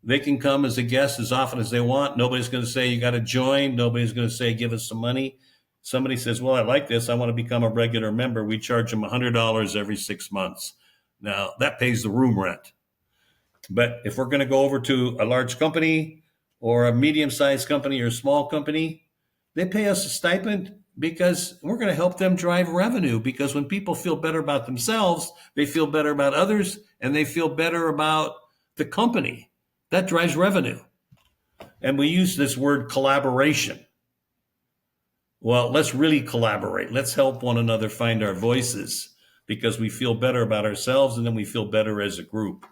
they can come as a guest as often as they want. Nobody's going to say, you got to join. Nobody's going to say, give us some money. Somebody says, well, I like this. I want to become a regular member. We charge them $100 every 6 months. Now, that pays the room rent. But if we're going to go over to a large company or a medium-sized company or a small company, they pay us a stipend because we're going to help them drive revenue. Because when people feel better about themselves, they feel better about others, and they feel better about the company. That drives revenue. And we use this word collaboration. Well, let's really collaborate. Let's help one another find our voices, because we feel better about ourselves, and then we feel better as a group.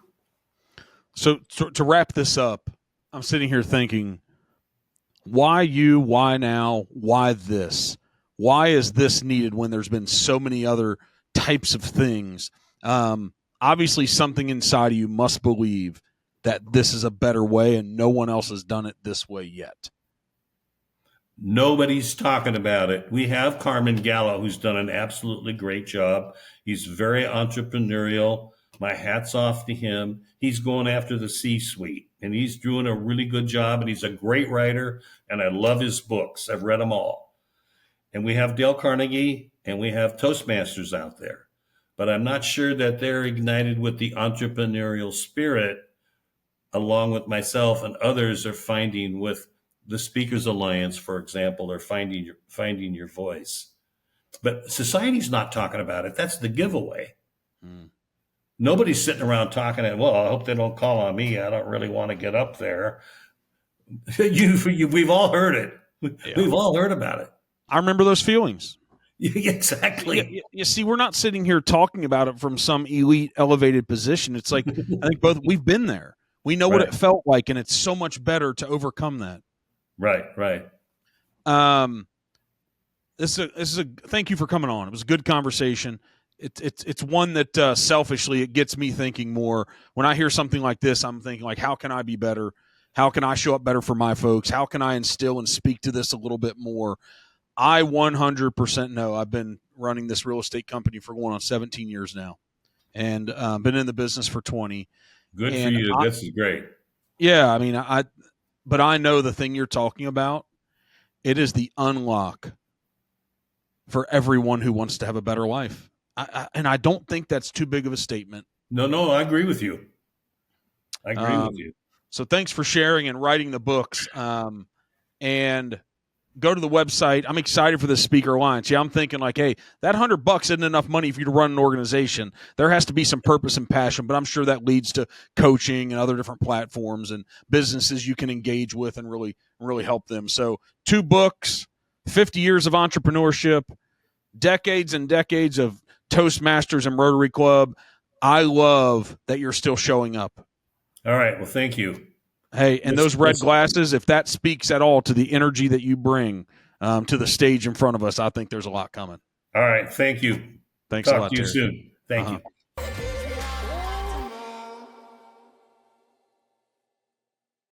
So to wrap this up, I'm sitting here thinking, Why you? Why now? Why this? Why is this needed when there's been so many other types of things? Obviously, something inside of you must believe that this is a better way and no one else has done it this way yet. Nobody's talking about it. We have Carmen Gallo, who's done an absolutely great job. He's very entrepreneurial. My hat's off to him. He's going after the C-suite, and he's doing a really good job, and he's a great writer, and I love his books. I've read them all. And we have Dale Carnegie, and we have Toastmasters out there. But I'm not sure that they're ignited with the entrepreneurial spirit, along with myself and others are finding with the Speakers Alliance, for example, are finding your voice. But society's not talking about it. That's the giveaway. Nobody's sitting around talking it. Well, I hope they don't call on me. I don't really want to get up there. We've all heard it. Yeah. We've all heard about it. I remember those feelings. Exactly. You see, we're not sitting here talking about it from some elite, elevated position. It's like, I think both, we've been there. We know what it felt like, and it's so much better to overcome that. Right. This is a thank you for coming on. It was a good conversation. It's one that selfishly it gets me thinking more. When I hear something like this, I'm thinking like, how can I be better? How can I show up better for my folks? How can I instill and speak to this a little bit more? I 100% know I've been running this real estate company for going on 17 years now, and been in the business for 20. Good for you. This is great. Yeah, I mean, but I know the thing you're talking about. It is the unlock for everyone who wants to have a better life. And I don't think that's too big of a statement. No, I agree with you. I agree with you. So thanks for sharing and writing the books. And go to the website. I'm excited for the Speaker Alliance. Yeah, I'm thinking like, hey, that $100 isn't enough money for you to run an organization. There has to be some purpose and passion, but I'm sure that leads to coaching and other different platforms and businesses you can engage with and really help them. So 2 books, 50 years of entrepreneurship, decades and decades of Toastmasters and Rotary Club. I love that you're still showing up. All right. Well, thank you. Hey, and those red glasses, if that speaks at all to the energy that you bring to the stage in front of us, I think there's a lot coming. All right. Thank you. Thanks a lot, Talk to you soon. Thank you.